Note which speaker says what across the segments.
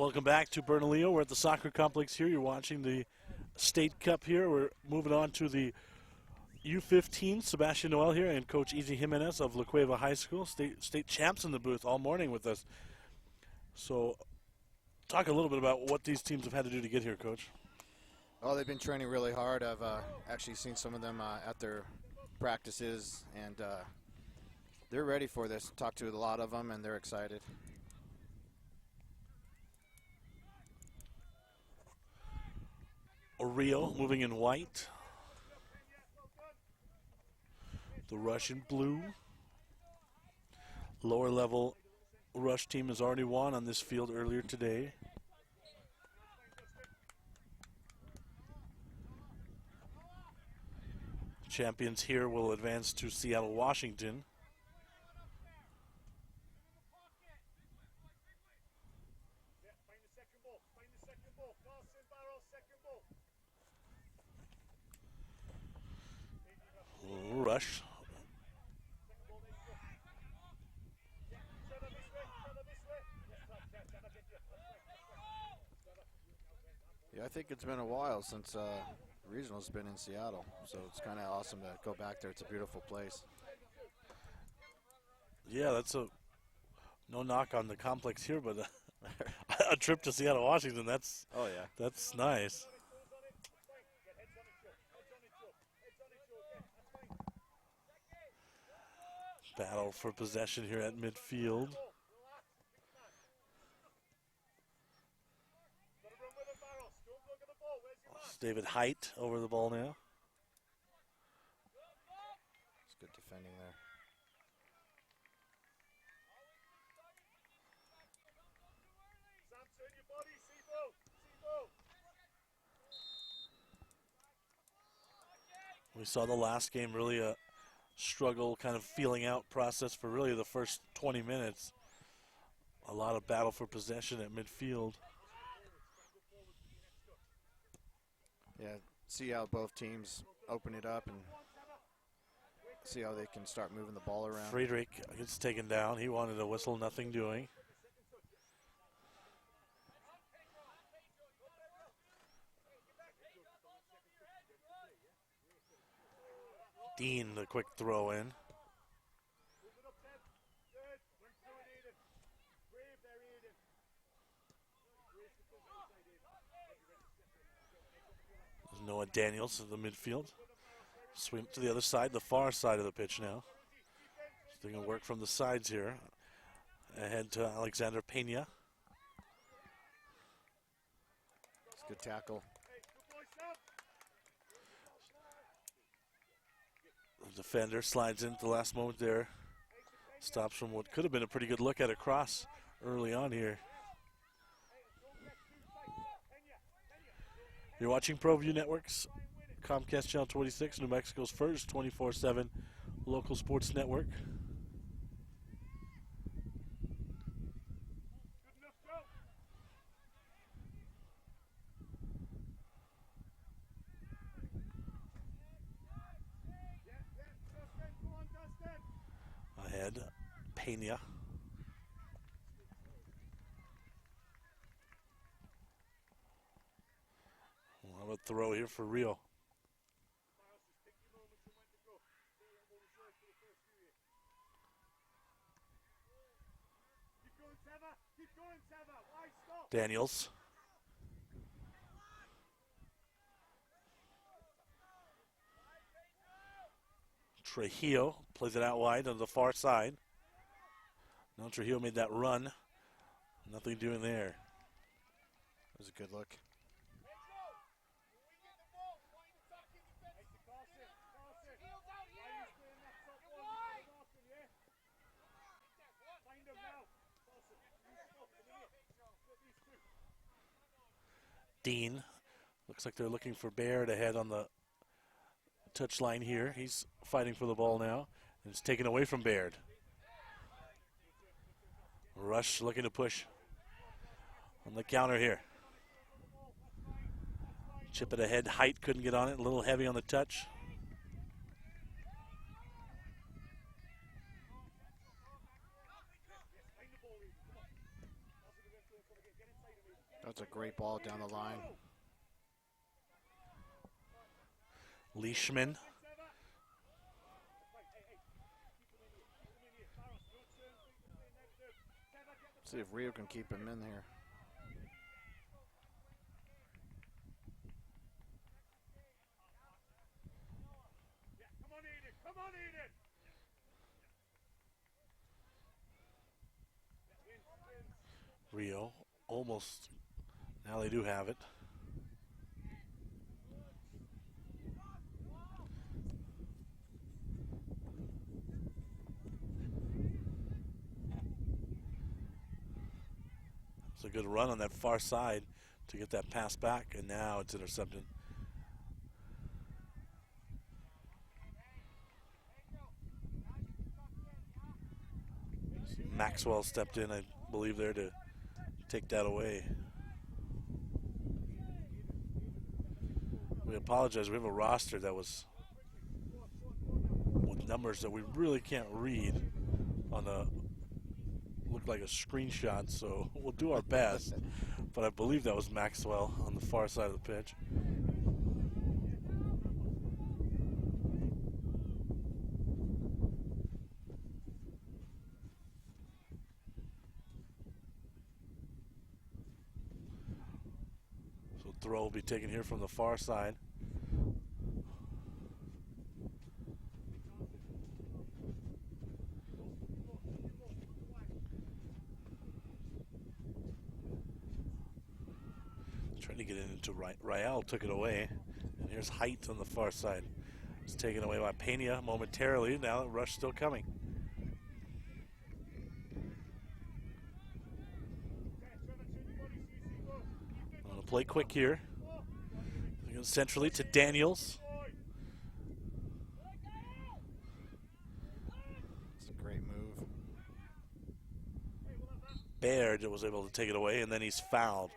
Speaker 1: Welcome back to Bernalillo. We're at the soccer complex here. You're watching the State Cup here. We're moving on to the U-15. Sebastian Noel here and Coach Easy Jimenez of La Cueva High School. State champs in the booth all morning with us. So talk a little bit about what these teams have had to do to get here, Coach.
Speaker 2: Well, they've been training really hard. I've actually seen some of them at their practices, and they're ready for this. Talked to a lot of them, and they're excited.
Speaker 1: Rio moving in white. The Russian blue. Lower level Rush team has already won on this field earlier today. Champions here will advance to Seattle, Washington. Rush.
Speaker 2: Yeah, I think it's been a while since regional's been in Seattle, so it's kind of awesome to go back there. It's a beautiful place.
Speaker 1: Yeah, that's no knock on the complex here, but a trip to Seattle, Washington, that's nice. Battle for possession here at midfield. David Height over the ball now.
Speaker 2: It's good defending there.
Speaker 1: We saw the last game really a struggle, kind of feeling out process for really the first 20 minutes. A lot of battle for possession at midfield.
Speaker 2: Yeah, see how both teams open it up and see how they can start moving the ball around.
Speaker 1: Friedrich gets taken down. He wanted a whistle, nothing doing. Dean, the quick throw in. Noah Daniels in the midfield. Swing to the other side, the far side of the pitch now. So they're going to work from the sides here. Ahead to Alexander Pena.
Speaker 2: It's a good tackle.
Speaker 1: The defender slides in at the last moment there. Stops from what could have been a pretty good look at a cross early on here. You're watching ProView Networks, Comcast Channel 26, New Mexico's first 24/7 local sports network. Ahead, Pena. We'll have a throw here for Rio. Daniels. Trujillo plays it out wide on the far side. Now Trujillo made that run. Nothing doing there.
Speaker 2: It was a good look.
Speaker 1: Dean. Looks like they're looking for Baird ahead on the touch line here. He's fighting for the ball now. And it's taken away from Baird. Rush looking to push on the counter here. Chip it ahead. Height couldn't get on it. A little heavy on the touch.
Speaker 2: That's a great ball down the line.
Speaker 1: Leishman.
Speaker 2: See if Rio can keep him in here.
Speaker 1: Rio almost. Now they do have it. It's a good run on that far side to get that pass back, and now it's intercepted. Maxwell stepped in, I believe, there to take that away. We apologize. We have a roster that was with numbers that we really can't read on a looked like a screenshot, so we'll do our best. But I believe that was Maxwell on the far side of the pitch. So throw will be taken here from the far side. Trying to get it into Rael, took it away. And here's Height on the far side. It's taken away by Pena momentarily. Now the rush still coming. I'm going to play quick here. Centrally to Daniels.
Speaker 2: It's a great move.
Speaker 1: Baird was able to take it away, and then he's fouled.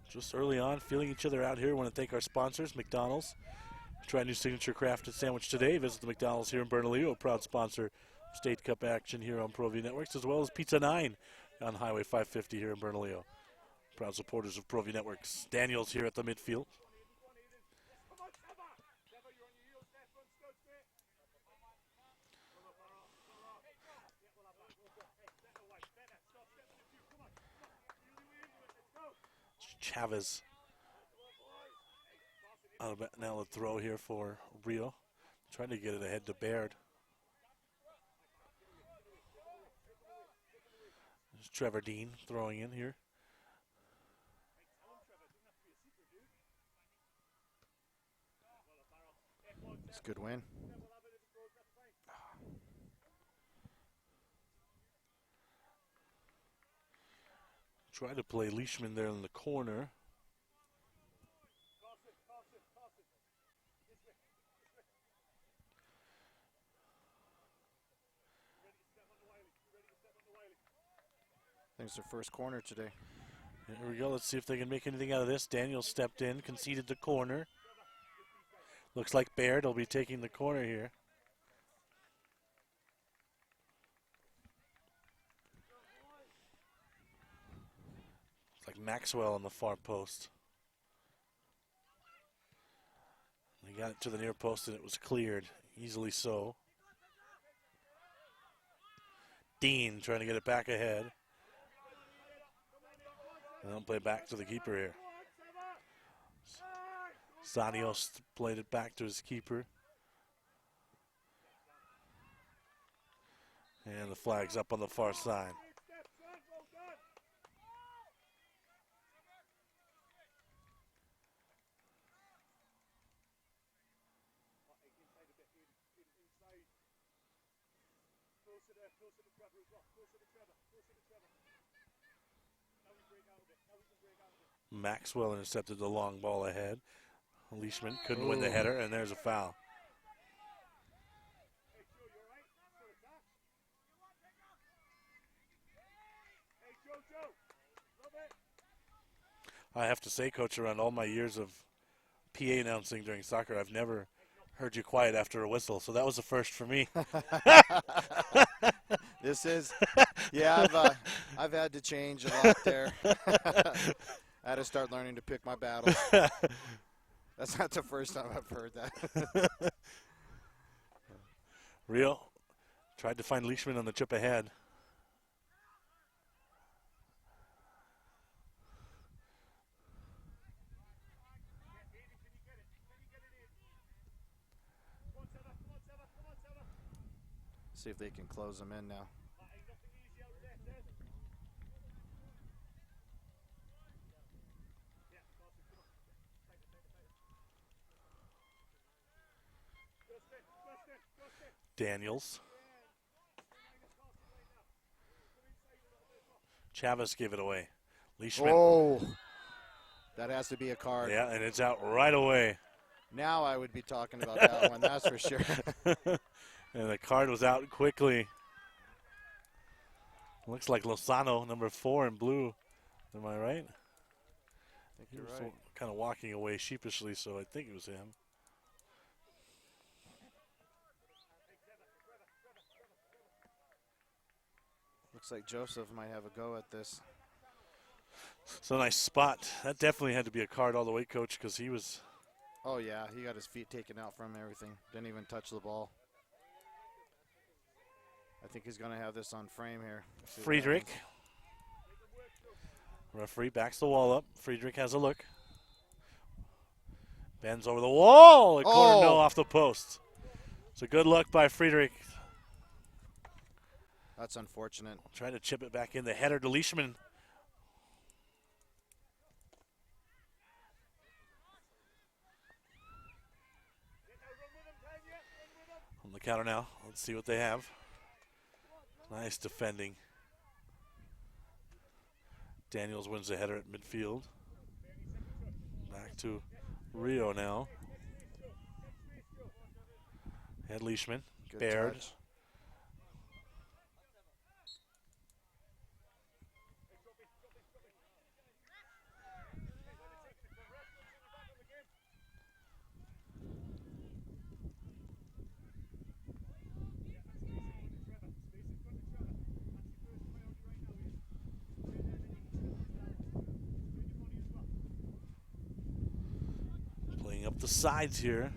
Speaker 1: Just early on, feeling each other out here. I want to thank our sponsors, McDonald's. Try a new signature crafted sandwich today. Visit the McDonald's here in Bernalillo, a proud sponsor of State Cup action here on ProView Networks, as well as Pizza 9 on Highway 550 here in Bernalillo. Proud supporters of ProView Networks. Daniels here at the midfield. Chavez. Now the throw here for Rio. Trying to get it ahead to Baird. There's Trevor Dean throwing in here.
Speaker 2: It's a good win.
Speaker 1: Try to play Leishman there in the corner.
Speaker 2: I think it's their first corner today.
Speaker 1: Here we go. Let's see if they can make anything out of this. Daniel stepped in, conceded the corner. Looks like Baird will be taking the corner here. It's like Maxwell on the far post. They got it to the near post and it was cleared, easily so. Dean trying to get it back ahead. And they'll play back to the keeper here. Sanios played it back to his keeper. And the flag's up on the far side. Maxwell intercepted the long ball ahead. Leishman couldn't win the header, and there's a foul. I have to say, Coach, around all my years of PA announcing during soccer, I've never heard you quiet after a whistle, so that was a first for me.
Speaker 2: This is, yeah, I've had to change a lot there. I had to start learning to pick my battles. That's not the first time I've heard that.
Speaker 1: Rio tried to find Leishman on the chip ahead.
Speaker 2: See if they can close them in now.
Speaker 1: Daniels. Chavez gave it away. Leishman.
Speaker 2: Oh, that has to be a card.
Speaker 1: Yeah, and it's out right away.
Speaker 2: Now I would be talking about that one, that's for sure.
Speaker 1: And the card was out quickly. Looks like Lozano, number 4 in blue. Am I right?
Speaker 2: I think you're right.
Speaker 1: Kind of walking away sheepishly, so I think it was him.
Speaker 2: Looks like Joseph might have a go at this.
Speaker 1: So nice spot. That definitely had to be a card all the way, Coach, because he was...
Speaker 2: Oh, yeah, he got his feet taken out from everything. Didn't even touch the ball. I think he's going to have this on frame here.
Speaker 1: Friedrich. Referee backs the wall up. Friedrich has a look. Bends over the wall. A corner no off the post. It's a good look by Friedrich.
Speaker 2: That's unfortunate.
Speaker 1: Trying to chip it back in. The header to Leishman. On the counter now. Let's see what they have. Nice defending. Daniels wins the header at midfield. Back to Rio now. Head Leishman.
Speaker 2: Good
Speaker 1: Baird.
Speaker 2: touch.
Speaker 1: Playing up the sides here.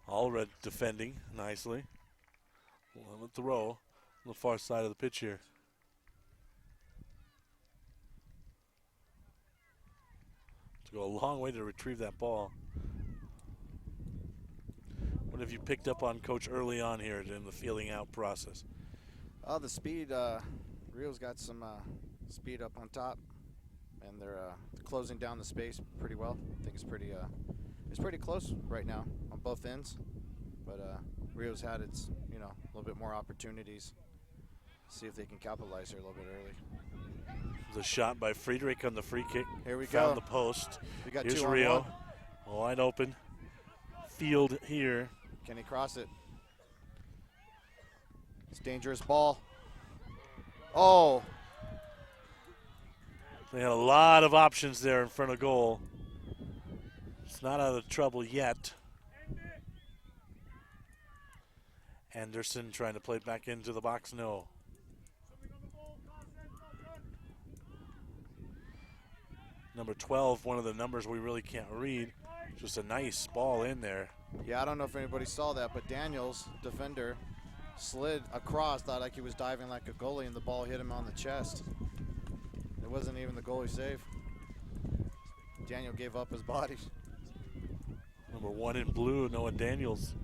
Speaker 1: Allred defending nicely. We'll have a throw on the far side of the pitch here. To go a long way to retrieve that ball. What have you picked up on, Coach, early on here in the feeling out process?
Speaker 2: Oh, the speed. Rio's got some speed up on top, and they're closing down the space pretty well. I think it's pretty close right now on both ends, but Rio's had its a little bit more opportunities. See if they can capitalize here a little bit early.
Speaker 1: The shot by Friedrich on the free kick.
Speaker 2: Here we
Speaker 1: Found
Speaker 2: go.
Speaker 1: the post.
Speaker 2: We got
Speaker 1: Here's
Speaker 2: 2 on
Speaker 1: Rio.
Speaker 2: 1.
Speaker 1: Wide open. Field here.
Speaker 2: Can he cross it? It's a dangerous ball. Oh.
Speaker 1: They had a lot of options there in front of goal. It's not out of trouble yet. Anderson trying to play it back into the box. No. Number 12, one of the numbers we really can't read. Just a nice ball in there.
Speaker 2: Yeah, I don't know if anybody saw that, but Daniels, defender, slid across, thought like he was diving like a goalie, and the ball hit him on the chest. It wasn't even the goalie save. Daniel gave up his body.
Speaker 1: Number 1 in blue, Noah Daniels.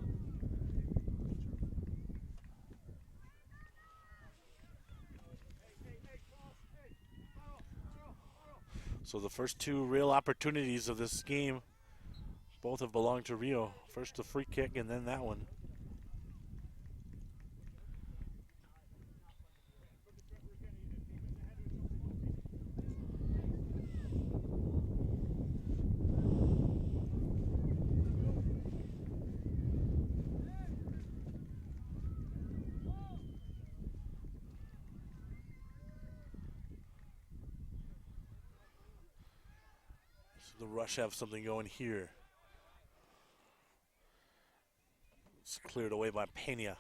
Speaker 1: So the first 2 real opportunities of this game, both have belonged to Rio. First the free kick and then that one. The Rush have something going here. It's cleared away by Pena.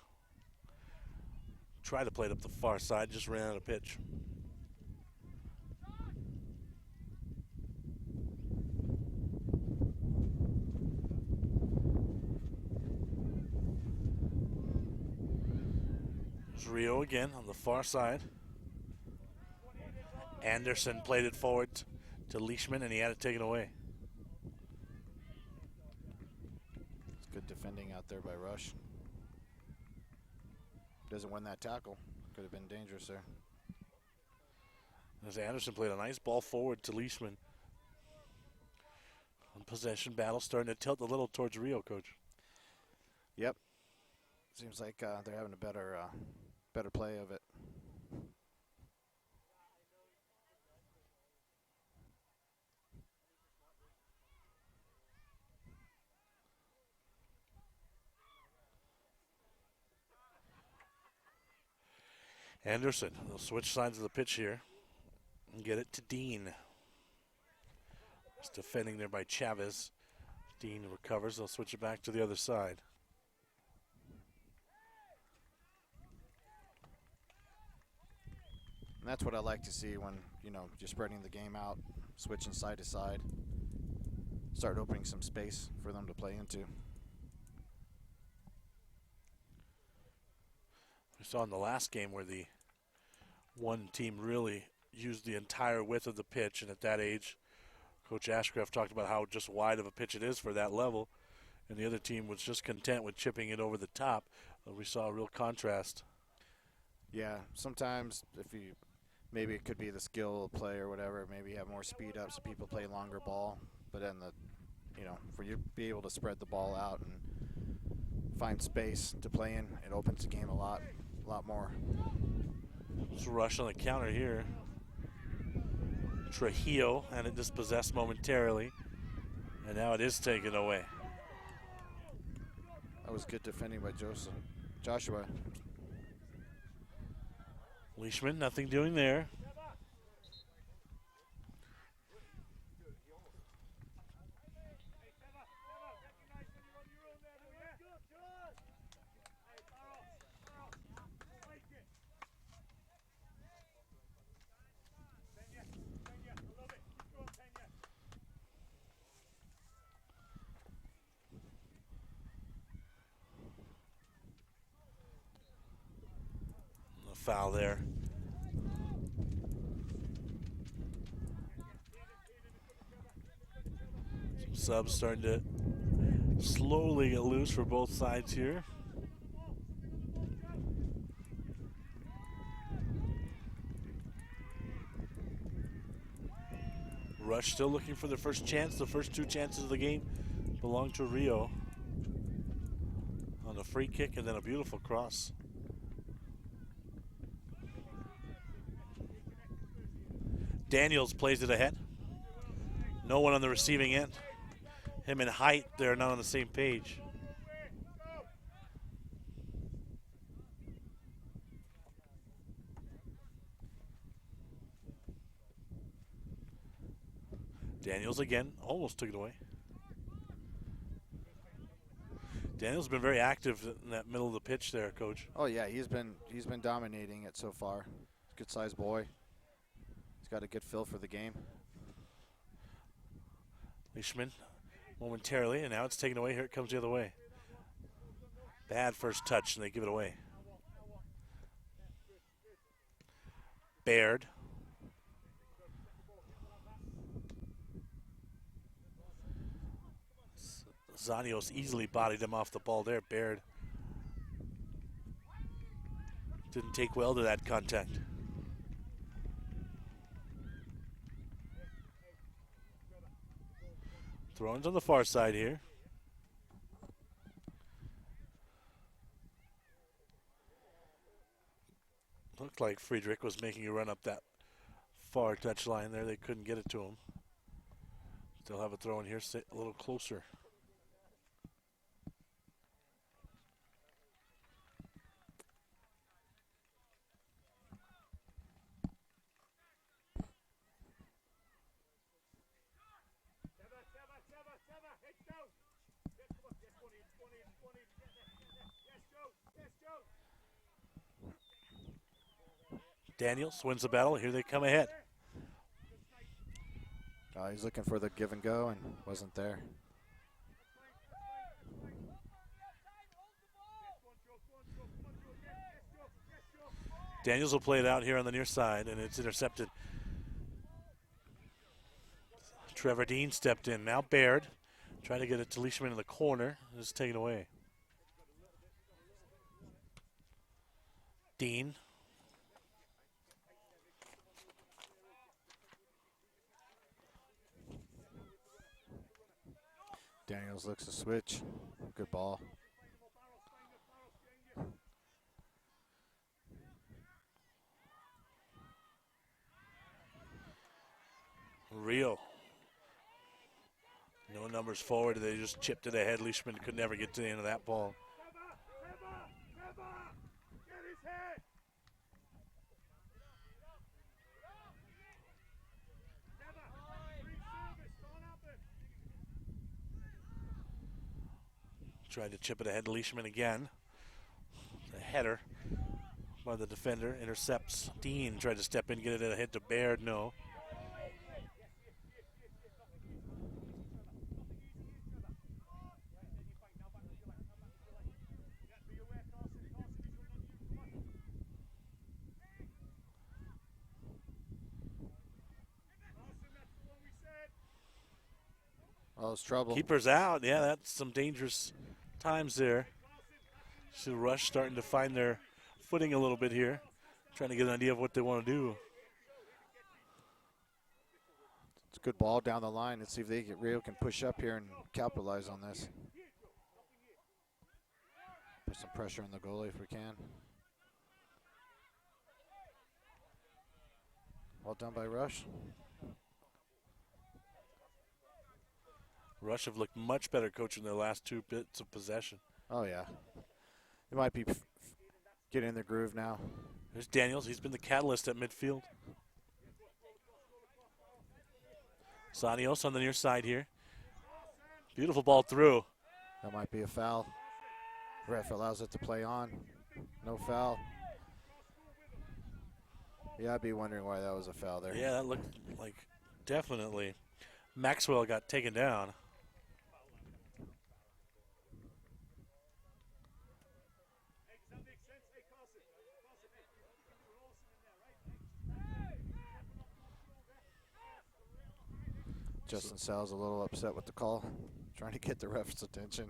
Speaker 1: Tried to play it up the far side, just ran out of pitch. There's Rio again on the far side. Anderson played it forward to Leishman, and he had it taken away.
Speaker 2: It's good defending out there by Rush. Doesn't win that tackle. Could have been dangerous there.
Speaker 1: As Anderson played a nice ball forward to Leishman. Possession battle starting to tilt a little towards Rio, Coach.
Speaker 2: Yep. Seems like they're having a better play of it.
Speaker 1: Anderson, they'll switch sides of the pitch here and get it to Dean. It's defending there by Chavez. Dean recovers, they'll switch it back to the other side.
Speaker 2: And that's what I like to see when, you're spreading the game out, switching side to side. Start opening some space for them to play into.
Speaker 1: We saw in the last game where the one team really used the entire width of the pitch, and at that age, Coach Ashcraft talked about how just wide of a pitch it is for that level, and the other team was just content with chipping it over the top. We saw a real contrast.
Speaker 2: Yeah, sometimes maybe it could be the skill of play or whatever. Maybe you have more speed up so people play longer ball, but then for you to be able to spread the ball out and find space to play in, it opens the game a lot more.
Speaker 1: It's a rush on the counter here. Trujillo had it dispossessed momentarily, and now it is taken away.
Speaker 2: That was good defending by Joshua.
Speaker 1: Leishman, nothing doing there. Foul there. Some subs starting to slowly get loose for both sides here. Rush still looking for their first chance. The first two chances of the game belong to Rio on a free kick and then a beautiful cross. Daniels plays it ahead. No one on the receiving end. Him and Height, they're not on the same page. Daniels again, almost took it away. Daniels been very active in that middle of the pitch there, Coach.
Speaker 2: Oh yeah, he's been dominating it so far. Good sized boy. He's got a good feel for the game.
Speaker 1: Leishman momentarily, and now it's taken away. Here it comes the other way. Bad first touch, and they give it away. Baird. Zanios easily bodied him off the ball there. Baird didn't take well to that contact. Throw-ins on the far side here. Looked like Friedrich was making a run up that far touch line there. They couldn't get it to him. Still have a throw in here, a little closer. Daniels wins the battle. Here they come ahead.
Speaker 2: He's looking for the give and go and wasn't there.
Speaker 1: Daniels will play it out here on the near side, and it's intercepted. Trevor Dean stepped in. Now Baird trying to get it to Leishman in the corner. It's taken away. Dean.
Speaker 2: Daniels looks to switch. Good ball.
Speaker 1: Rio. No numbers forward. They just chipped it ahead. Leishman could never get to the end of that ball. Tried to chip it ahead to Leishman again. The header by the defender intercepts. Dean tried to step in, get it ahead to Baird. No.
Speaker 2: Oh, it's trouble.
Speaker 1: Keeper's out. Yeah, that's some dangerous times there. See the Rush starting to find their footing a little bit here. Trying to get an idea of what they want to do.
Speaker 2: It's a good ball down the line. Let's see if Rio can push up here and capitalize on this. Put some pressure on the goalie if we can. Well done by Rush.
Speaker 1: Rush have looked much better coaching their last 2 bits of possession.
Speaker 2: Oh, yeah. It might be getting in the groove now.
Speaker 1: There's Daniels. He's been the catalyst at midfield. Sanios on the near side here. Beautiful ball through.
Speaker 2: That might be a foul. Ref allows it to play on. No foul. Yeah, I'd be wondering why that was a foul there.
Speaker 1: Yeah, that looked like definitely. Maxwell got taken down.
Speaker 2: Justin Sal's a little upset with the call, trying to get the ref's attention.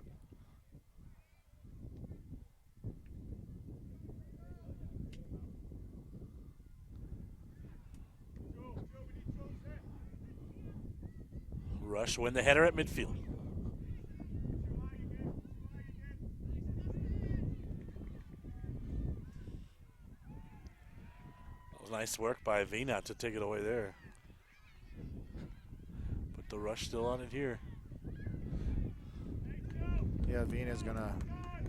Speaker 1: Rush win the header at midfield. That was nice work by Vina to take it away there. But the Rush still on it here.
Speaker 2: Yeah, Vina's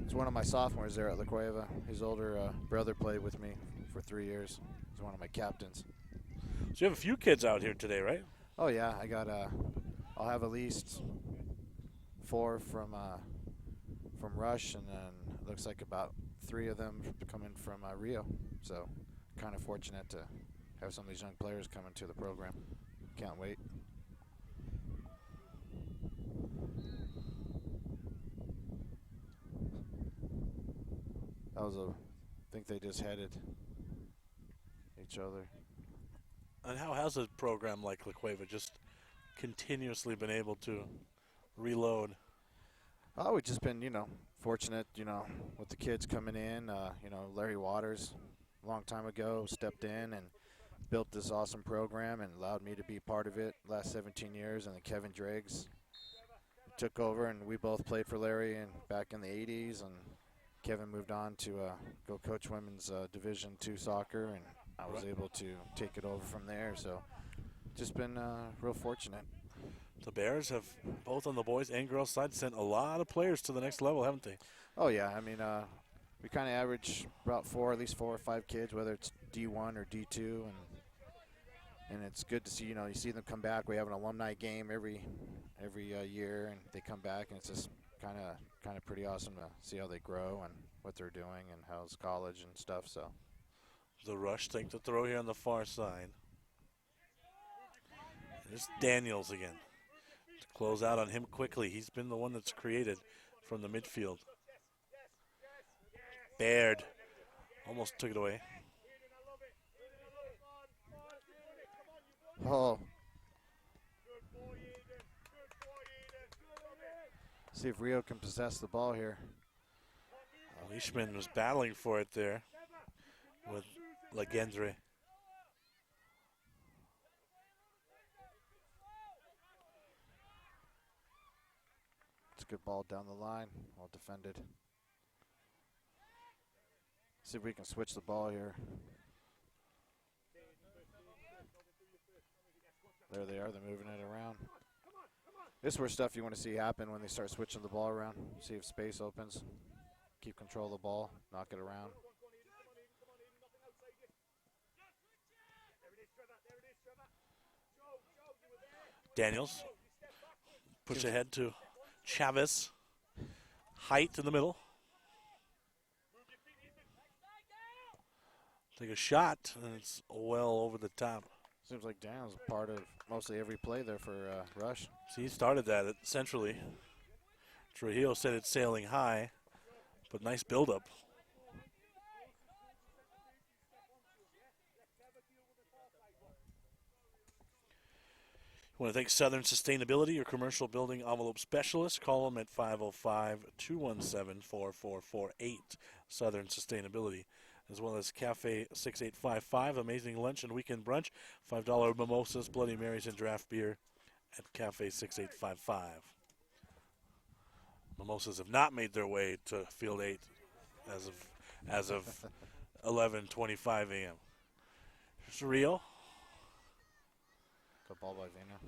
Speaker 2: he's one of my sophomores there at La Cueva. His older brother played with me for 3 years. He's one of my captains.
Speaker 1: So you have a few kids out here today, right?
Speaker 2: Oh yeah, I got I'll have at least 4 from Rush, and then it looks like about 3 of them coming from Rio. So kind of fortunate to have some of these young players coming to the program. Can't wait. I think they just headed each other.
Speaker 1: And how has a program like La Cueva just continuously been able to reload?
Speaker 2: Oh, we've just been, fortunate, with the kids coming in. Larry Waters, a long time ago, stepped in and built this awesome program and allowed me to be part of it last 17 years. And then Kevin Driggs took over, and we both played for Larry back in the 80s. And Kevin moved on to go coach women's Division II soccer, and I was able to take it over from there. So just been real fortunate.
Speaker 1: The Bears have, both on the boys and girls side, sent a lot of players to the next level, haven't they?
Speaker 2: Oh, yeah. I mean, we kind of average about at least 4 or 5 kids, whether it's D1 or D2. And it's good to see, you see them come back. We have an alumni game every year, and they come back, and it's just kind of pretty awesome to see how they grow and what they're doing and how's college and stuff. So
Speaker 1: The rush take the throw here on the far side. There's Daniels again. To close out on him quickly. He's been the one that's created from the midfield. Baird almost took it away.
Speaker 2: Oh. See if Rio can possess the ball here.
Speaker 1: Leishman was battling for it there with Legendre.
Speaker 2: It's a good ball down the line, well defended. See if we can switch the ball here. There they are, they're moving it around. This is where stuff you want to see happen when they start switching the ball around. See if space opens. Keep control of the ball, knock it around.
Speaker 1: Daniels. Push ahead to Chavez. Height in the middle. Take a shot, and it's well over the top.
Speaker 2: Seems like Daniels is part of mostly every play there for Rush.
Speaker 1: See, he started that centrally. Trujillo said it's sailing high, but nice buildup. Want to thank Southern Sustainability, your commercial building envelope specialist. Call them at 505-217-4448. Southern Sustainability, as well as Cafe 6855, amazing lunch and weekend brunch. $5 mimosas, Bloody Marys, and draft beer at Cafe 6855. Mimosas have not made their way to Field 8 as of 11:25 a.m. Here's Rio.
Speaker 2: Good ball by Vena.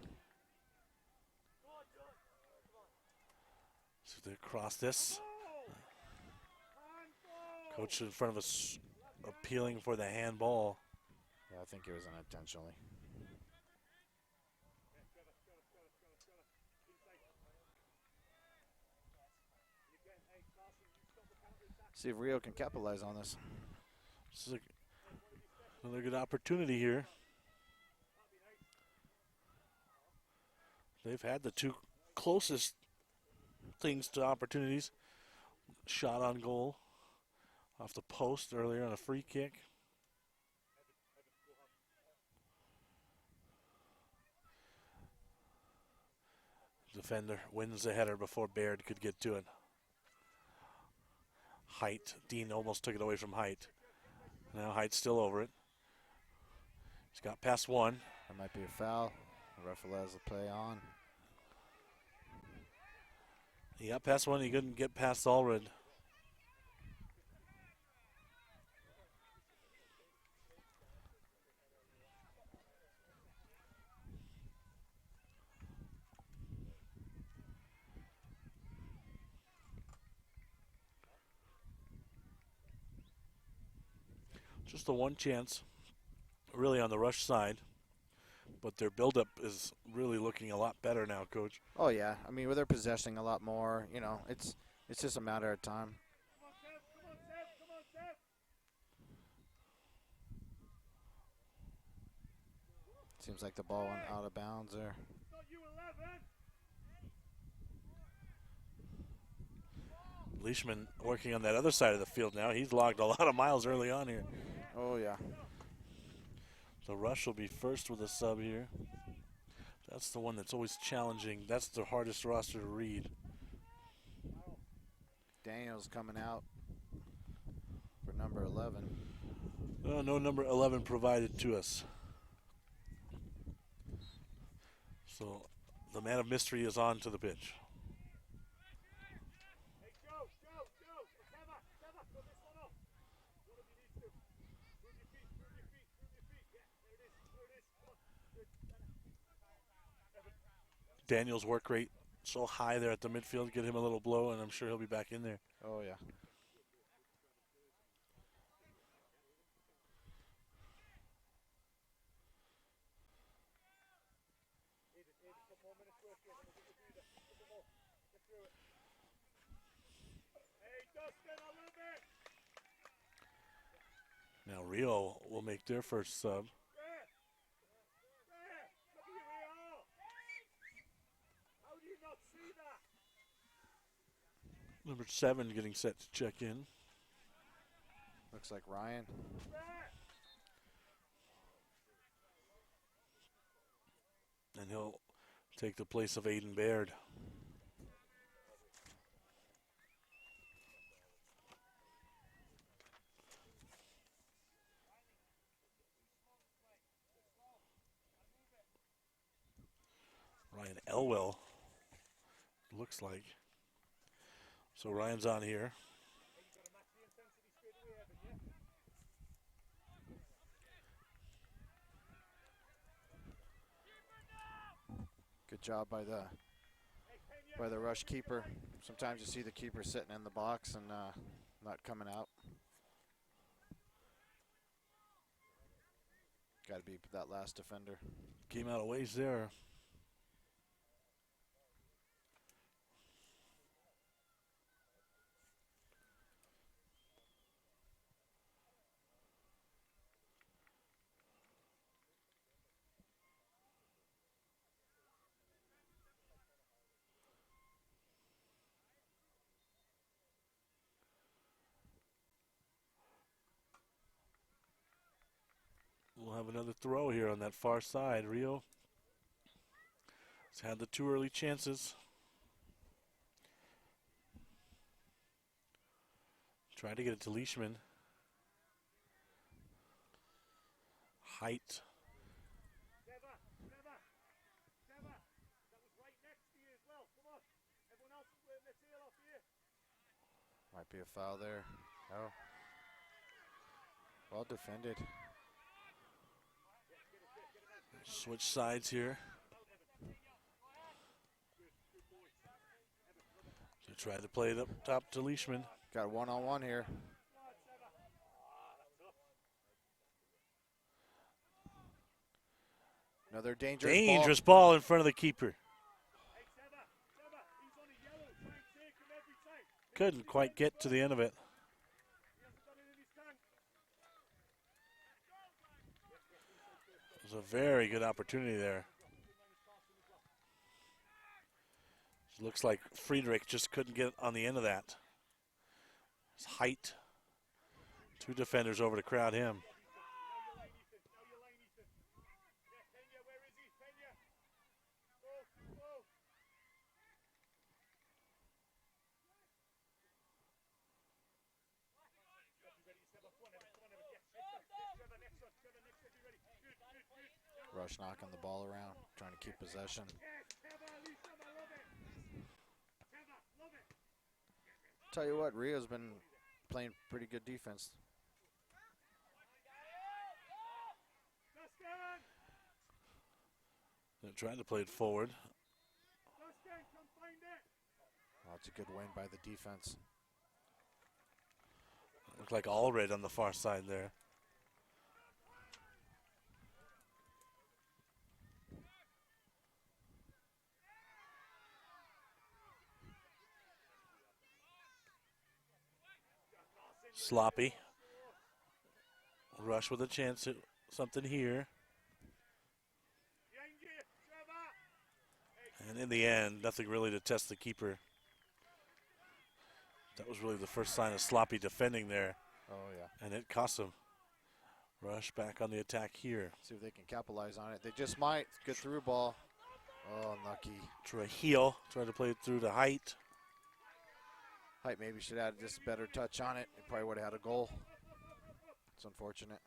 Speaker 1: So they cross this. Coach in front of us appealing for the handball.
Speaker 2: Yeah, I think it was unintentionally. See if Rio can capitalize on this.
Speaker 1: This is another good opportunity here. They've had the two closest things to opportunities. Shot on goal off the post earlier on a free kick. Defender wins the header before Baird could get to it. Height. Dean almost took it away from Height. Now Height's still over it. He's got past one.
Speaker 2: That might be a foul. The ref allows the play on.
Speaker 1: He got past one. He couldn't get past Allred. Just the one chance, really, on the Rush side. But their buildup is really looking a lot better now, Coach.
Speaker 2: Oh, yeah. I mean, they're possessing a lot more. You know, it's just a matter of time. Seems like the ball went out of bounds there.
Speaker 1: Leishman working on that other side of the field now. He's logged a lot of miles early on here.
Speaker 2: Oh, yeah.
Speaker 1: The Rush will be first with a sub here. That's the one that's always challenging. That's the hardest roster to read.
Speaker 2: Daniels coming out for number 11.
Speaker 1: Oh, no number 11 provided to us. So the man of mystery is on to the pitch. Daniel's work rate so high there at the midfield. Get him a little blow, and I'm sure he'll be back in there.
Speaker 2: Oh, yeah.
Speaker 1: Now Rio will make their first sub. Number 7 getting set to check in.
Speaker 2: Looks like Ryan.
Speaker 1: And he'll take the place of Aiden Baird. Ryan Elwell, looks like. So Ryan's on here.
Speaker 2: Good job by the rush keeper. Sometimes you see the keeper sitting in the box and not coming out. Got to be that last defender.
Speaker 1: Came out a ways there. We'll have another throw here on that far side. Rio has had the 2 early chances. Trying to get it to Leishman. Height.
Speaker 2: Might be a foul there. Oh. Well defended.
Speaker 1: Switch sides here. To try to play it up top to Leishman.
Speaker 2: Got a one-on-one here. Another dangerous
Speaker 1: ball in front of the keeper. Couldn't quite get to the end of it. It was a very good opportunity there. It looks like Friedrich just couldn't get on the end of that. His height. 2 defenders over to crowd him.
Speaker 2: Rush knocking the ball around, trying to keep possession. Tell you what, Rio's been playing pretty good defense.
Speaker 1: They're trying to play it forward.
Speaker 2: Oh, it's a good win by the defense.
Speaker 1: Looked like Allred on the far side there. Sloppy. Rush with a chance at something here. And in the end, nothing really to test the keeper. That was really the first sign of sloppy defending there.
Speaker 2: Oh, yeah.
Speaker 1: And it cost him. Rush back on the attack here.
Speaker 2: See if they can capitalize on it. They just might. Good through ball. Oh, unlucky.
Speaker 1: Trujillo tried to play it through to Height.
Speaker 2: Height maybe should add just a better touch on it. It probably would have had a goal. It's unfortunate.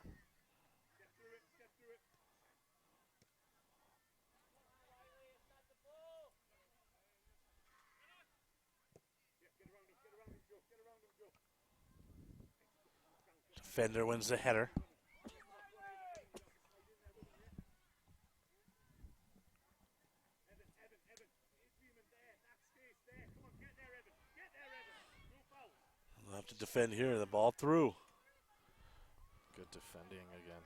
Speaker 1: Defender wins the header. They'll have to defend here. The ball through.
Speaker 2: Good defending again.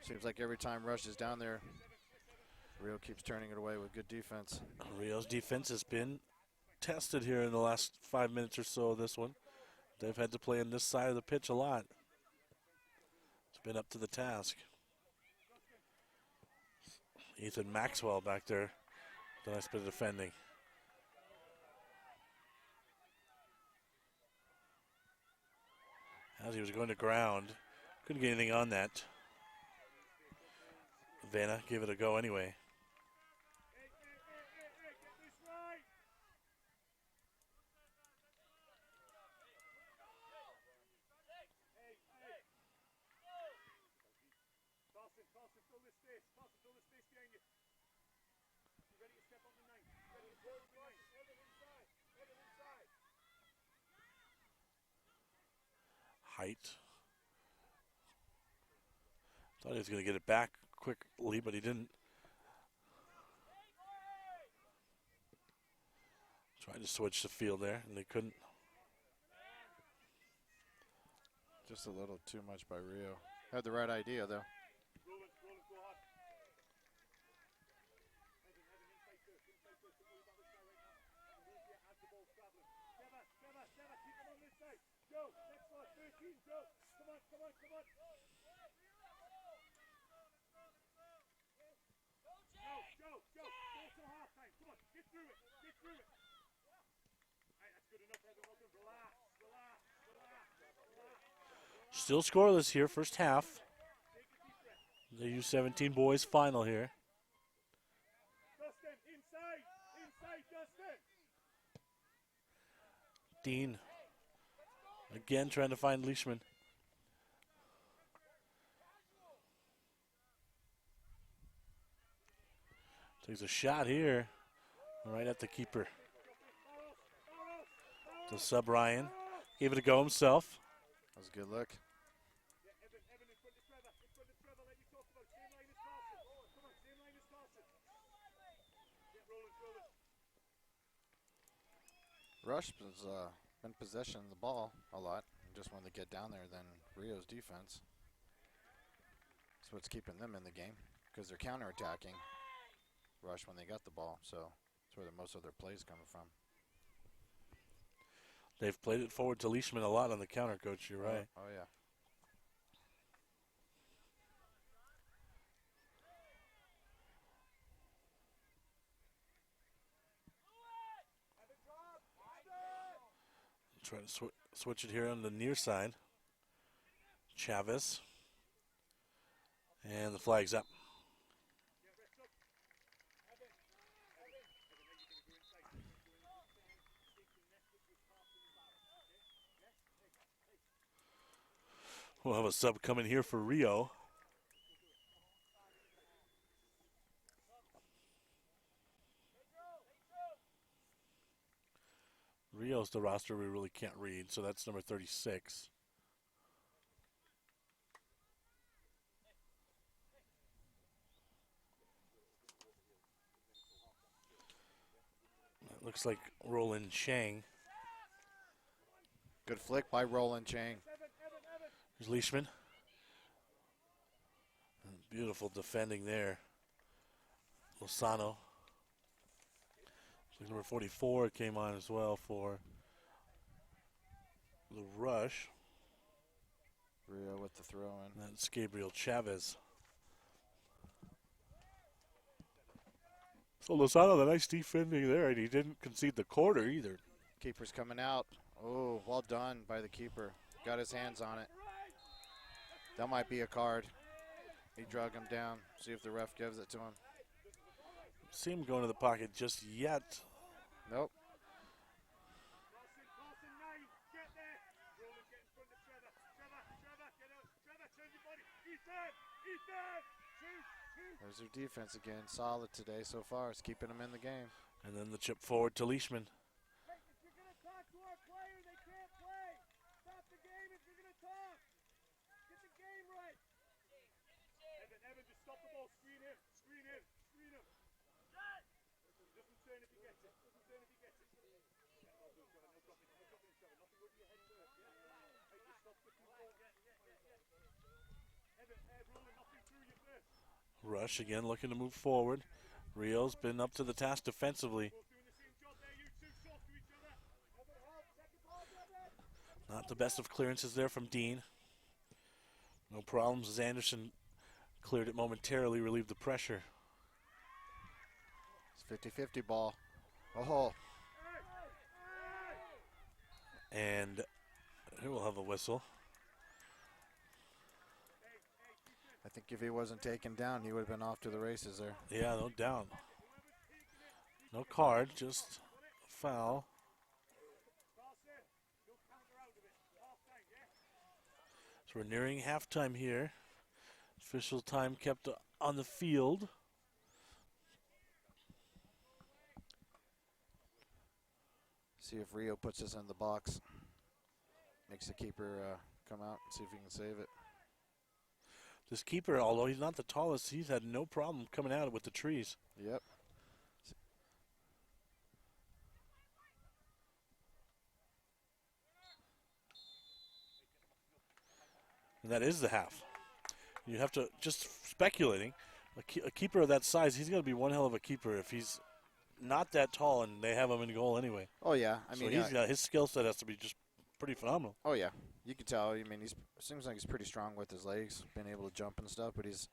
Speaker 2: Seems like every time Rush is down there, Rio keeps turning it away with good defense.
Speaker 1: Rio's defense has been tested here in the last 5 minutes or so of this one. They've had to play on this side of the pitch a lot. It's been up to the task. Ethan Maxwell back there. The nice bit of defending. As he was going to ground, couldn't get anything on that. Vanna gave it a go anyway. Height. Thought he was going to get it back quickly, but he didn't. Tried to switch the field there, and they couldn't.
Speaker 2: Just a little too much by Rio. Had the right idea, though.
Speaker 1: Still scoreless here, first half. The U-17 boys final here. Dean again trying to find Leishman. Takes a shot here, right at the keeper. The sub Ryan gave it a go himself.
Speaker 2: That was a good look. Rush has been possession of the ball a lot. Just when they get down there, then Rio's defense. That's what's keeping them in the game because they're counterattacking Rush when they got the ball. So that's where most of their plays coming from.
Speaker 1: They've played it forward to Leishman a lot on the counter, Coach. You're right.
Speaker 2: Oh, yeah.
Speaker 1: Trying to switch it here on the near side. Chavez. And the flag's up. We'll have a sub coming here for Rio. Rio's the roster we really can't read, so that's number 36. That looks like Roland Chang.
Speaker 2: Good flick by Roland Chang.
Speaker 1: Here's Leishman. Beautiful defending there. Lozano. Number 44 came on as well for the Rush.
Speaker 2: Rio with the throw in.
Speaker 1: That's Gabriel Chavez. So Lozano, the nice defending there, and he didn't concede the corner either.
Speaker 2: Keeper's coming out. Oh, well done by the keeper. Got his hands on it. That might be a card. He drug him down. See if the ref gives it to him.
Speaker 1: See him going to the pocket just yet.
Speaker 2: Nope. There's their defense again. Solid today so far. It's keeping them in the game.
Speaker 1: And then the chip forward to Leishman. Rush again looking to move forward. Rio's been up to the task defensively. Not the best of clearances there from Dean. No problems as Anderson cleared it momentarily, relieved the pressure.
Speaker 2: It's 50-50 ball. Oh.
Speaker 1: And here we'll have a whistle.
Speaker 2: I think if he wasn't taken down, he would have been off to the races there.
Speaker 1: Yeah, no doubt. No card, just foul. So we're nearing halftime here. Official time kept on the field.
Speaker 2: See if Rio puts this in the box. Makes the keeper come out and see if he can save it.
Speaker 1: This keeper, although he's not the tallest, he's had no problem coming at it with the trees.
Speaker 2: Yep.
Speaker 1: And that is the half. You have to, just speculating, a keeper of that size, he's going to be one hell of a keeper if he's not that tall and they have him in goal anyway.
Speaker 2: Oh, yeah. I mean,
Speaker 1: his skill set has to be just pretty phenomenal.
Speaker 2: Oh, yeah. You can tell. I mean, seems like he's pretty strong with his legs, been able to jump and stuff, but he's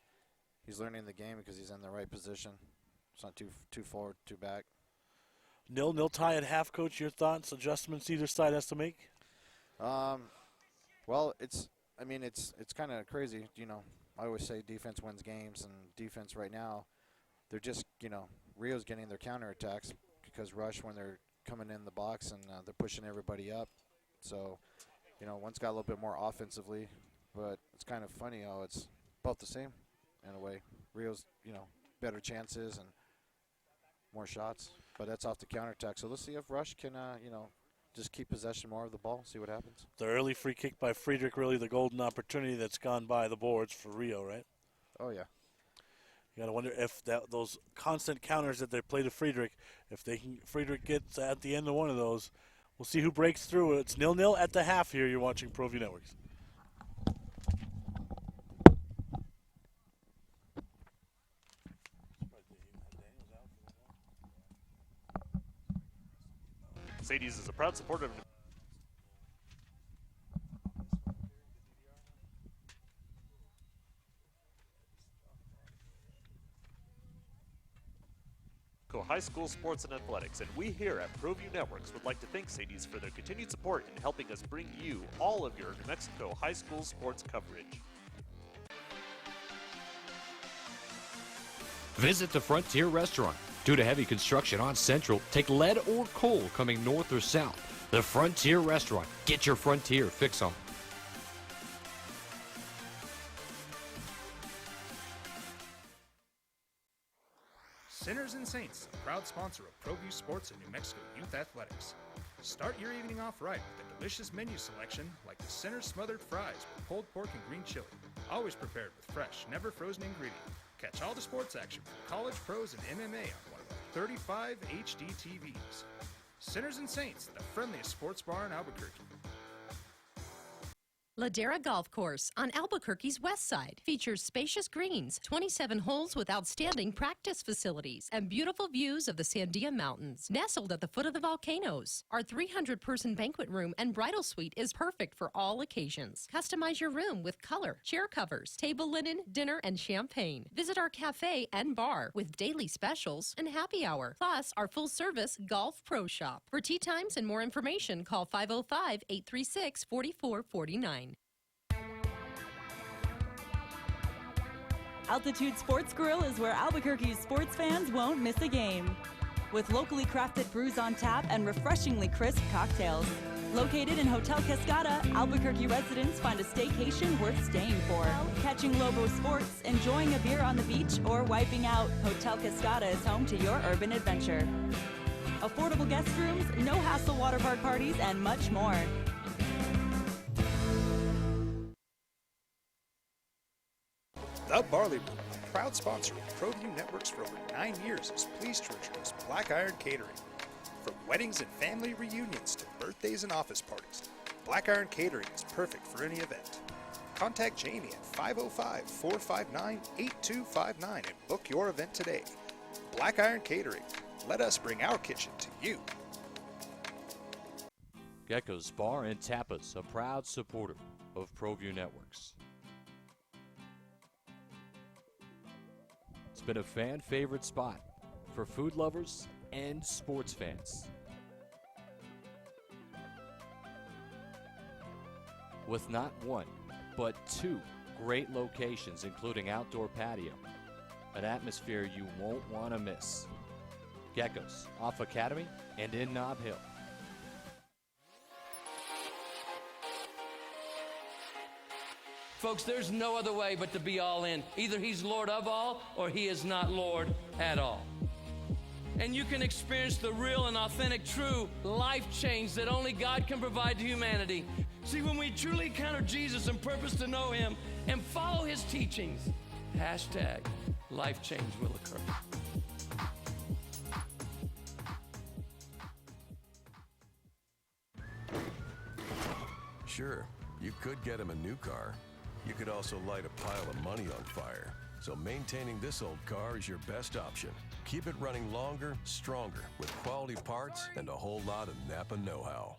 Speaker 2: learning the game because he's in the right position. It's not too forward, too back.
Speaker 1: 0-0 tie at half, Coach. Your thoughts, adjustments either side has to make?
Speaker 2: Well, it's kind of crazy. You know, I always say defense wins games, and defense right now, they're just, Rio's getting their counterattacks because Rush, when they're coming in the box and they're pushing everybody up. So, one's got a little bit more offensively, but it's kind of funny how it's both the same in a way. Rio's, better chances and more shots, but that's off the counterattack. So let's see if Rush can, just keep possession more of the ball, see what happens.
Speaker 1: The early free kick by Friedrich, really the golden opportunity that's gone by the boards for Rio, right?
Speaker 2: Oh, yeah.
Speaker 1: You got to wonder if those constant counters that they play to Friedrich, Friedrich gets at the end of one of those, we'll see who breaks through. It's 0-0 at the half here. You're watching ProView Networks.
Speaker 3: Sadie's is a proud supporter of High School Sports and Athletics, and we here at ProView Networks would like to thank Sadie's for their continued support in helping us bring you all of your New Mexico high school sports coverage.
Speaker 4: Visit the Frontier Restaurant. Due to heavy construction on Central, take lead or coal coming north or south. The Frontier Restaurant. Get your Frontier fix on.
Speaker 5: Sinners and Saints, a proud sponsor of ProView Sports and New Mexico Youth Athletics. Start your evening off right with a delicious menu selection like the Sinners Smothered Fries with pulled pork and green chili. Always prepared with fresh, never frozen ingredients. Catch all the sports action from college, pros, and MMA on one of our 35 HD TVs. Sinners and Saints, the friendliest sports bar in Albuquerque.
Speaker 6: Ladera Golf Course on Albuquerque's west side features spacious greens, 27 holes with outstanding practice facilities, and beautiful views of the Sandia Mountains, nestled at the foot of the volcanoes. Our 300-person banquet room and bridal suite is perfect for all occasions. Customize your room with color, chair covers, table linen, dinner, and champagne. Visit our cafe and bar with daily specials and happy hour, plus our full-service golf pro shop. For tee times and more information, call 505-836-4449.
Speaker 7: Altitude Sports Grill is where Albuquerque's sports fans won't miss a game. With locally crafted brews on tap and refreshingly crisp cocktails. Located in Hotel Cascada, Albuquerque residents find a staycation worth staying for. Catching Lobo sports, enjoying a beer on the beach, or wiping out, Hotel Cascada is home to your urban adventure. Affordable guest rooms, no-hassle water park parties, and much more.
Speaker 5: The Barley Room, a proud sponsor of ProView Networks for over 9 years, is pleased to introduce Black Iron Catering. From weddings and family reunions to birthdays and office parties, Black Iron Catering is perfect for any event. Contact Jamie at 505-459-8259 and book your event today. Black Iron Catering. Let us bring our kitchen to you.
Speaker 4: Gecko's Bar and Tapas, a proud supporter of ProView Networks. It's been a fan favorite spot for food lovers and sports fans. With not one, but two great locations, including outdoor patio, an atmosphere you won't want to miss. Gecko's, off Academy and in Nob Hill.
Speaker 8: Folks, there's no other way but to be all in. Either he's Lord of all or he is not Lord at all. And you can experience the real and authentic, true life change that only God can provide to humanity. See, when we truly encounter Jesus and purpose to know him and follow his teachings, hashtag life change will occur.
Speaker 9: Sure, you could get him a new car. You could also light a pile of money on fire. So maintaining this old car is your best option. Keep it running longer, stronger, with quality parts and a whole lot of Napa know-how.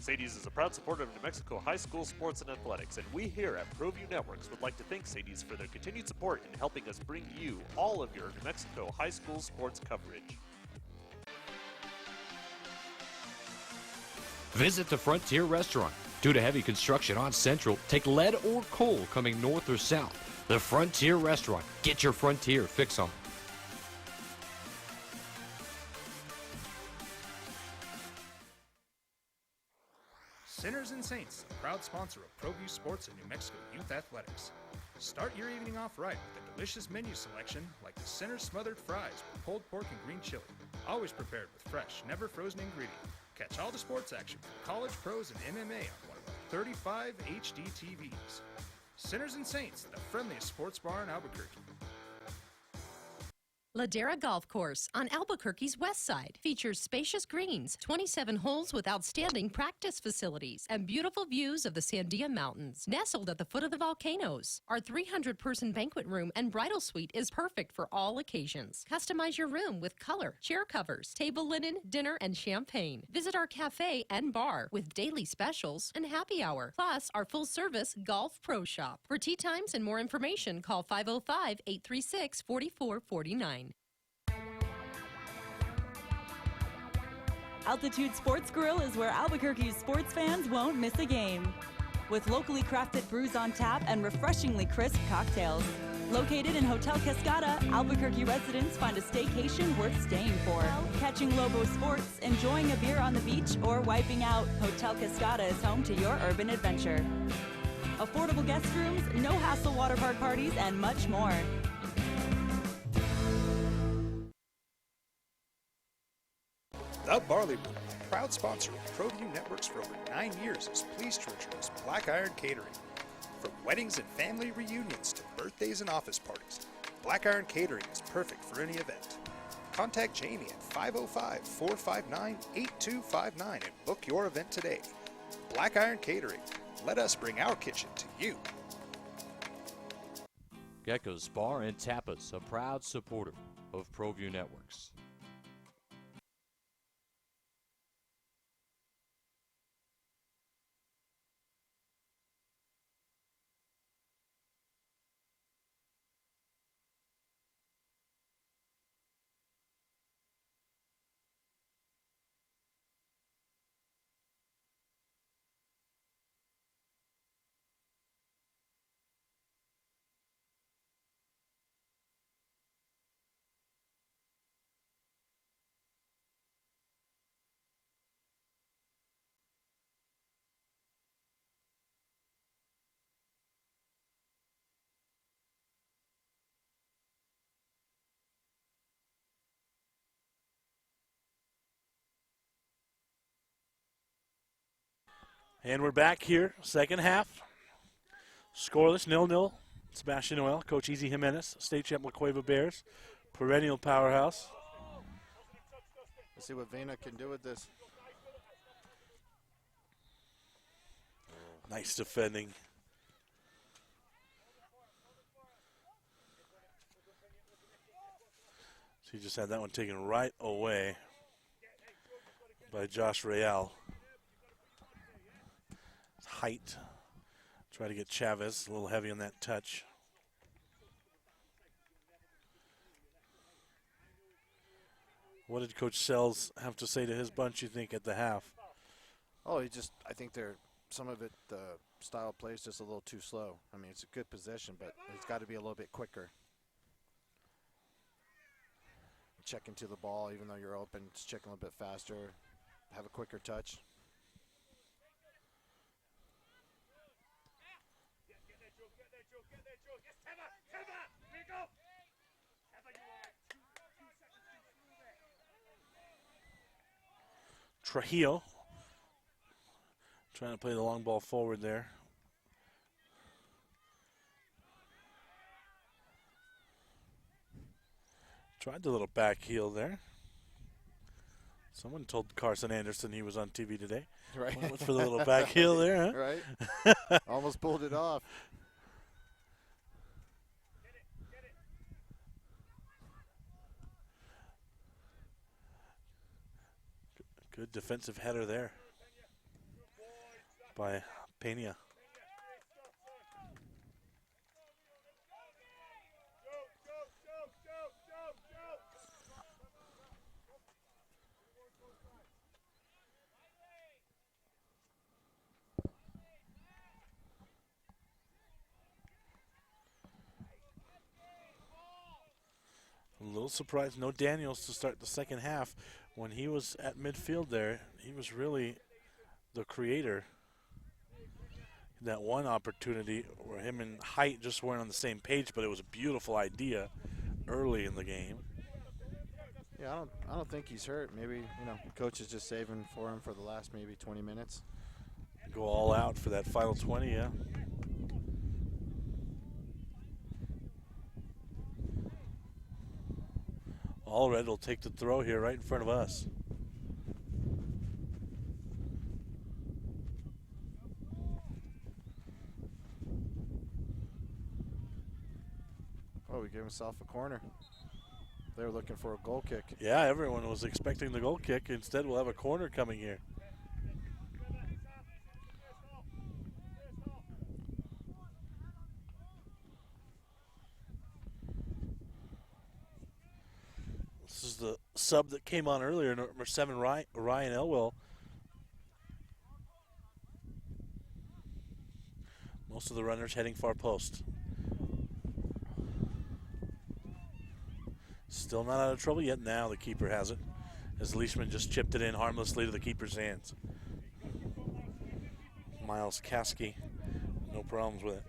Speaker 3: Sadie's is a proud supporter of New Mexico high school sports and athletics, and we here at ProView Networks would like to thank Sadie's for their continued support in helping us bring you all of your New Mexico high school sports coverage.
Speaker 4: Visit the Frontier Restaurant. Due to heavy construction on Central, take lead or coal coming north or south. The Frontier Restaurant. Get your Frontier fix 'em.
Speaker 5: Sinners and Saints, a proud sponsor of ProView Sports and New Mexico Youth Athletics. Start your evening off right with a delicious menu selection like the Sinners Smothered Fries with pulled pork and green chili, always prepared with fresh, never frozen ingredients. Catch all the sports action from college, pros, and MMA on one of our 35 HD TVs. Sinners and Saints, the friendliest sports bar in Albuquerque.
Speaker 6: Ladera Golf Course on Albuquerque's west side features spacious greens, 27 holes with outstanding practice facilities, and beautiful views of the Sandia Mountains, nestled at the foot of the volcanoes. Our 300-person banquet room and bridal suite is perfect for all occasions. Customize your room with color, chair covers, table linen, dinner, and champagne. Visit our cafe and bar with daily specials and happy hour, plus our full-service golf pro shop. For tee times and more information, call 505-836-4449.
Speaker 7: Altitude Sports Grill is where Albuquerque's sports fans won't miss a game. With locally crafted brews on tap and refreshingly crisp cocktails. Located in Hotel Cascada, Albuquerque residents find a staycation worth staying for. Catching Lobo sports, enjoying a beer on the beach, or wiping out, Hotel Cascada is home to your urban adventure. Affordable guest rooms, no-hassle water park parties, and much more.
Speaker 5: The Barley Room, a proud sponsor of ProView Networks for over 9 years, is pleased to introduce Black Iron Catering. From weddings and family reunions to birthdays and office parties, Black Iron Catering is perfect for any event. Contact Jamie at 505-459-8259 and book your event today. Black Iron Catering. Let us bring our kitchen to you.
Speaker 4: Gecko's Bar and Tapas, a proud supporter of ProView Networks.
Speaker 1: And we're back here, second half. Scoreless, 0-0. Sebastian Noel, Coach Easy Jimenez, state champ La Cueva Bears, perennial powerhouse.
Speaker 2: Let's see what Vena can do with this.
Speaker 1: Nice defending. So he just had that one taken right away by Josh Real. Height. Try to get Chavez a little heavy on that touch. What did Coach Sells have to say to his bunch, you think, at the half?
Speaker 2: Oh, I think some of it, the style of play is just a little too slow. I mean, it's a good possession, but it's got to be a little bit quicker. Check into the ball, even though you're open, just check a little bit faster, have a quicker touch.
Speaker 1: Trujillo trying to play the long ball forward there. Tried the little back heel there. Someone told Carson Anderson he was on TV today.
Speaker 2: Right.
Speaker 1: Went for the little back heel there, huh?
Speaker 2: Right. Almost pulled it off.
Speaker 1: Good defensive header there by Pena. A little surprised, no Daniels to start the second half. When he was at midfield there, he was really the creator. That one opportunity where him and Height just weren't on the same page, but it was a beautiful idea early in the game.
Speaker 2: Yeah, I don't think he's hurt. Maybe, coach is just saving for him for the last maybe 20 minutes.
Speaker 1: Go all out for that final 20, yeah. Allred will take the throw here right in front of us.
Speaker 2: Oh, he gave himself a corner. They were looking for a goal kick.
Speaker 1: Yeah, everyone was expecting the goal kick. Instead, we'll have a corner coming here. This is the sub that came on earlier, number 7, Ryan Elwell. Most of the runners heading far post. Still not out of trouble yet. Now the keeper has it, as Leishman just chipped it in harmlessly to the keeper's hands. Miles Caskey, no problems with it.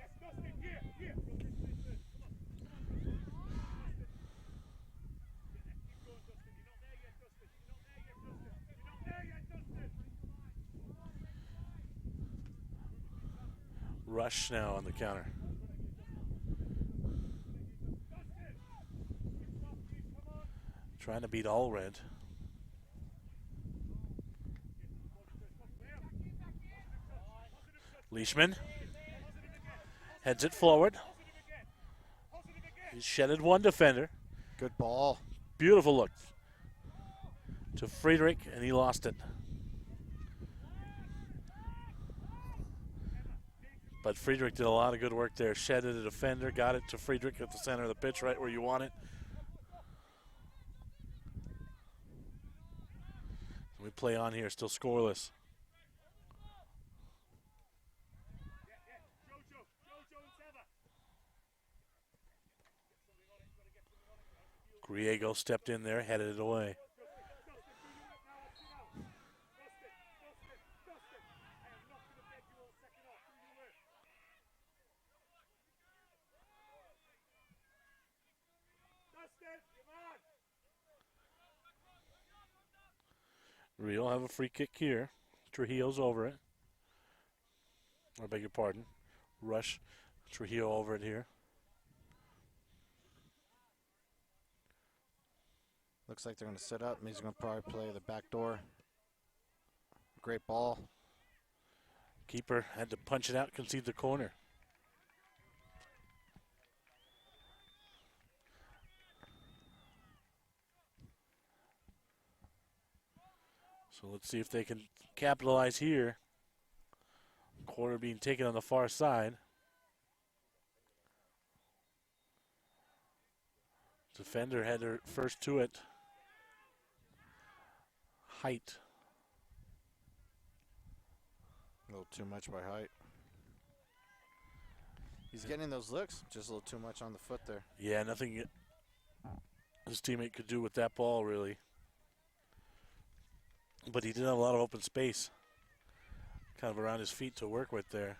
Speaker 1: Rush now on the counter. Trying to beat Allred. Leishman heads it forward. He's shedded one defender.
Speaker 2: Good ball.
Speaker 1: Beautiful look to Friedrich, and he lost it. But Friedrich did a lot of good work there. Shedded a defender, got it to Friedrich at the center of the pitch, right where you want it. We play on here, still scoreless. Griego stepped in there, headed it away. Rio have a free kick here. Trujillo's over it. I beg your pardon. Rush Trujillo over it here.
Speaker 2: Looks like they're going to sit up. He's going to probably play the back door. Great ball.
Speaker 1: Keeper had to punch it out, concede the corner. So let's see if they can capitalize here. Corner being taken on the far side. Defender had her first to it. Height.
Speaker 2: A little too much by Height. He's getting those looks, just a little too much on the foot there.
Speaker 1: Yeah, nothing his teammate could do with that ball, really. But he did have a lot of open space kind of around his feet to work with there.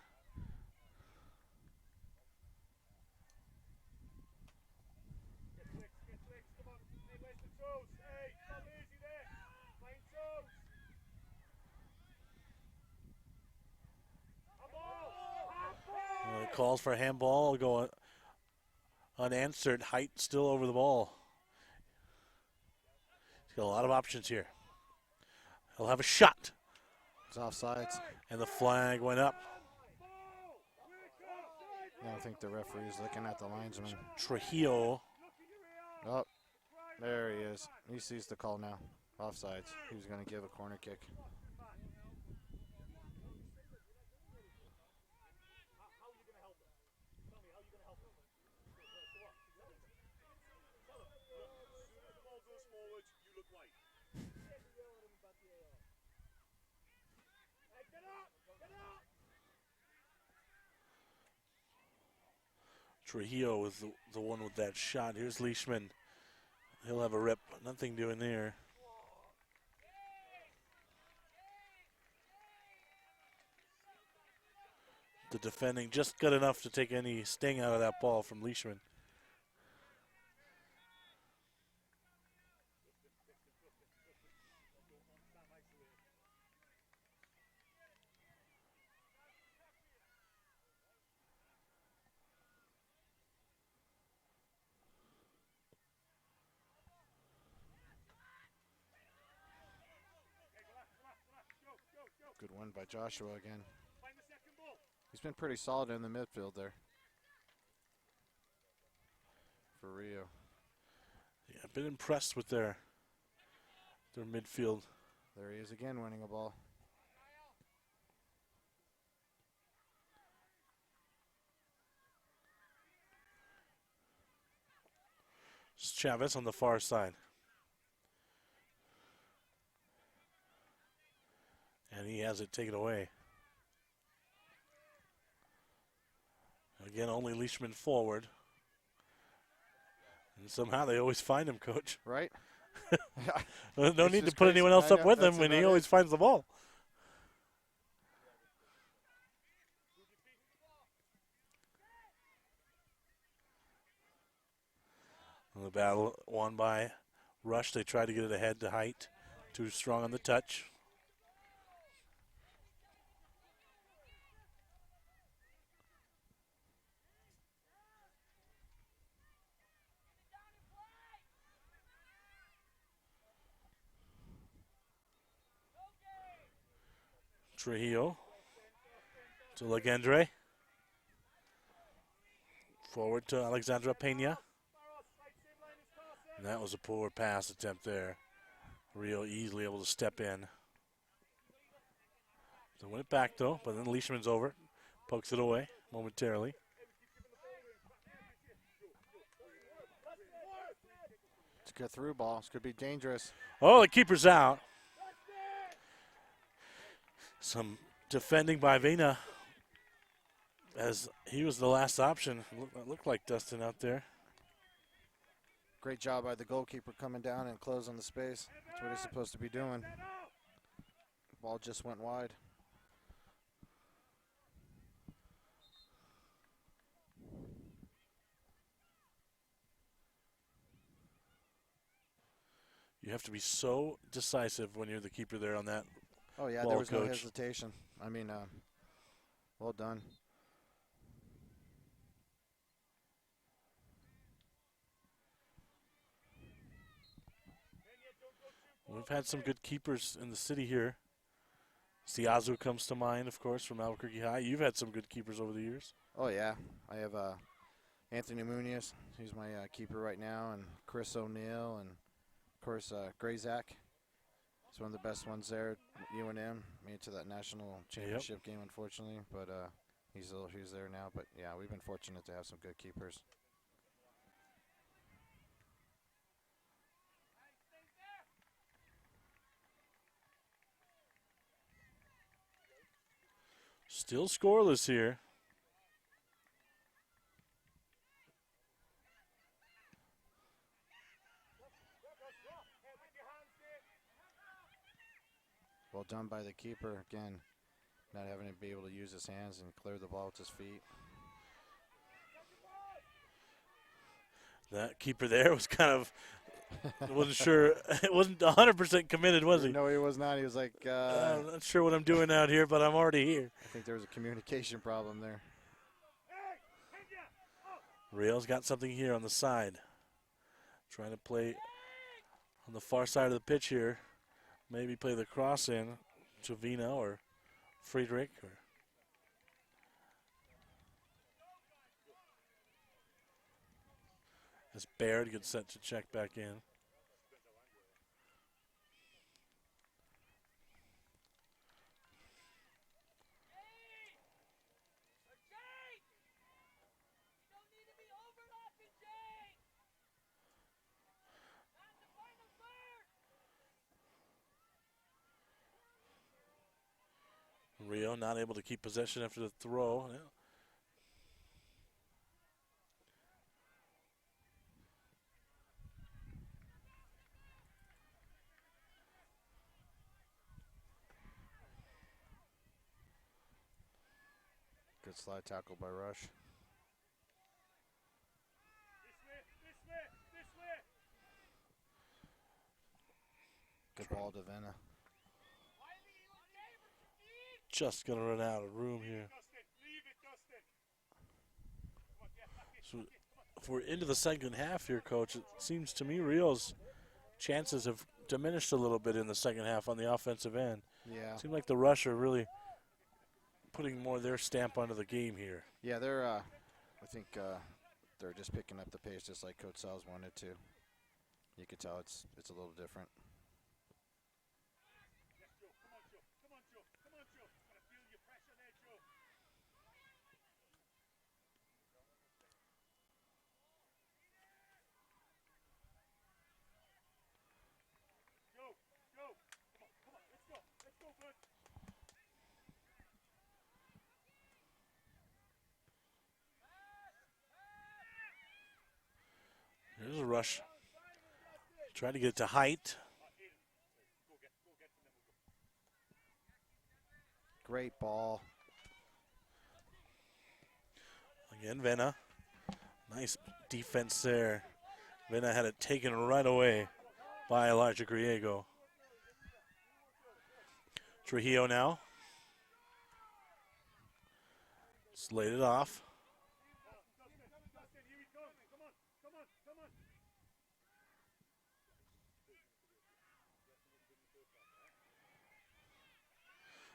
Speaker 1: Calls for a handball, go unanswered. Height still over the ball. He's got a lot of options here. He'll have a shot.
Speaker 2: It's offsides.
Speaker 1: And the flag went up.
Speaker 2: I don't think the referee's looking at the linesman.
Speaker 1: Trujillo.
Speaker 2: Oh, there he is. He sees the call now. Offsides. He was going to give a corner kick.
Speaker 1: Trujillo was the one with that shot. Here's Leishman. He'll have a rip. Nothing doing there. The defending just good enough to take any sting out of that ball from Leishman.
Speaker 2: Good one by Joshua again. He's been pretty solid in the midfield there for Rio.
Speaker 1: Yeah, I've been impressed with their midfield.
Speaker 2: There he is again, winning a ball.
Speaker 1: It's Chavez on the far side. And he has it taken away. Again, only Leishman forward. And somehow they always find him, Coach.
Speaker 2: Right?
Speaker 1: No need to put anyone else up with him when he always finds the ball. The battle won by Rush. They tried to get it ahead to Height. Too strong on the touch. Trujillo to Legendre. Forward to Alexandra Pena. And that was a poor pass attempt there. Rio easily able to step in. They win it back though, but then Leishman's over. Pokes it away momentarily.
Speaker 2: It's a good through ball. This could be dangerous.
Speaker 1: Oh, the keeper's out. Some defending by Vena as he was the last option. It looked like Dustin out there.
Speaker 2: Great job by the goalkeeper coming down and closing the space. That's what he's supposed to be doing. Ball just went wide.
Speaker 1: You have to be so decisive when you're the keeper there on that.
Speaker 2: Oh, yeah,
Speaker 1: ball,
Speaker 2: there was no
Speaker 1: Coach.
Speaker 2: hesitation. I mean, well done.
Speaker 1: We've had some good keepers in the city here. Siazu comes to mind, of course, from Albuquerque High. You've had some good keepers over the years.
Speaker 2: Oh, yeah. I have Anthony Munoz. He's my keeper right now, and Chris O'Neill, and, of course, Grazak. He's one of the best ones there at UNM. Made it to that national championship game, unfortunately, but he's there now. But, yeah, we've been fortunate to have some good keepers.
Speaker 1: Still scoreless here.
Speaker 2: Well done by the keeper. Again, not having to be able to use his hands and clear the ball with his feet.
Speaker 1: That keeper there was kind of, wasn't sure, it wasn't 100% committed, was he?
Speaker 2: No, he was not. He was like,
Speaker 1: I'm not sure what I'm doing out here, but I'm already here.
Speaker 2: I think there was a communication problem there.
Speaker 1: Real's got something here on the side. Trying to play on the far side of the pitch here. Maybe play the cross in to Vina or Friedrich. As Baird gets set to check back in. Rio not able to keep possession after the throw. Yeah.
Speaker 2: Good slide tackle by Rush. Good ball to Vena.
Speaker 1: Just going to run out of room here. So if we're into the second half here, Coach, it seems to me Rio's chances have diminished a little bit in the second half on the offensive end.
Speaker 2: Yeah.
Speaker 1: It seems like the Rush are really putting more of their stamp onto the game here.
Speaker 2: Yeah, they're, I think they're just picking up the pace just like Coach Sal's wanted to. You could tell it's a little different.
Speaker 1: Here's a Rush. Trying to get it to height.
Speaker 2: Great ball.
Speaker 1: Again, Vena. Nice defense there. Vena had it taken right away by Elijah Griego. Trujillo now. Slayed it off.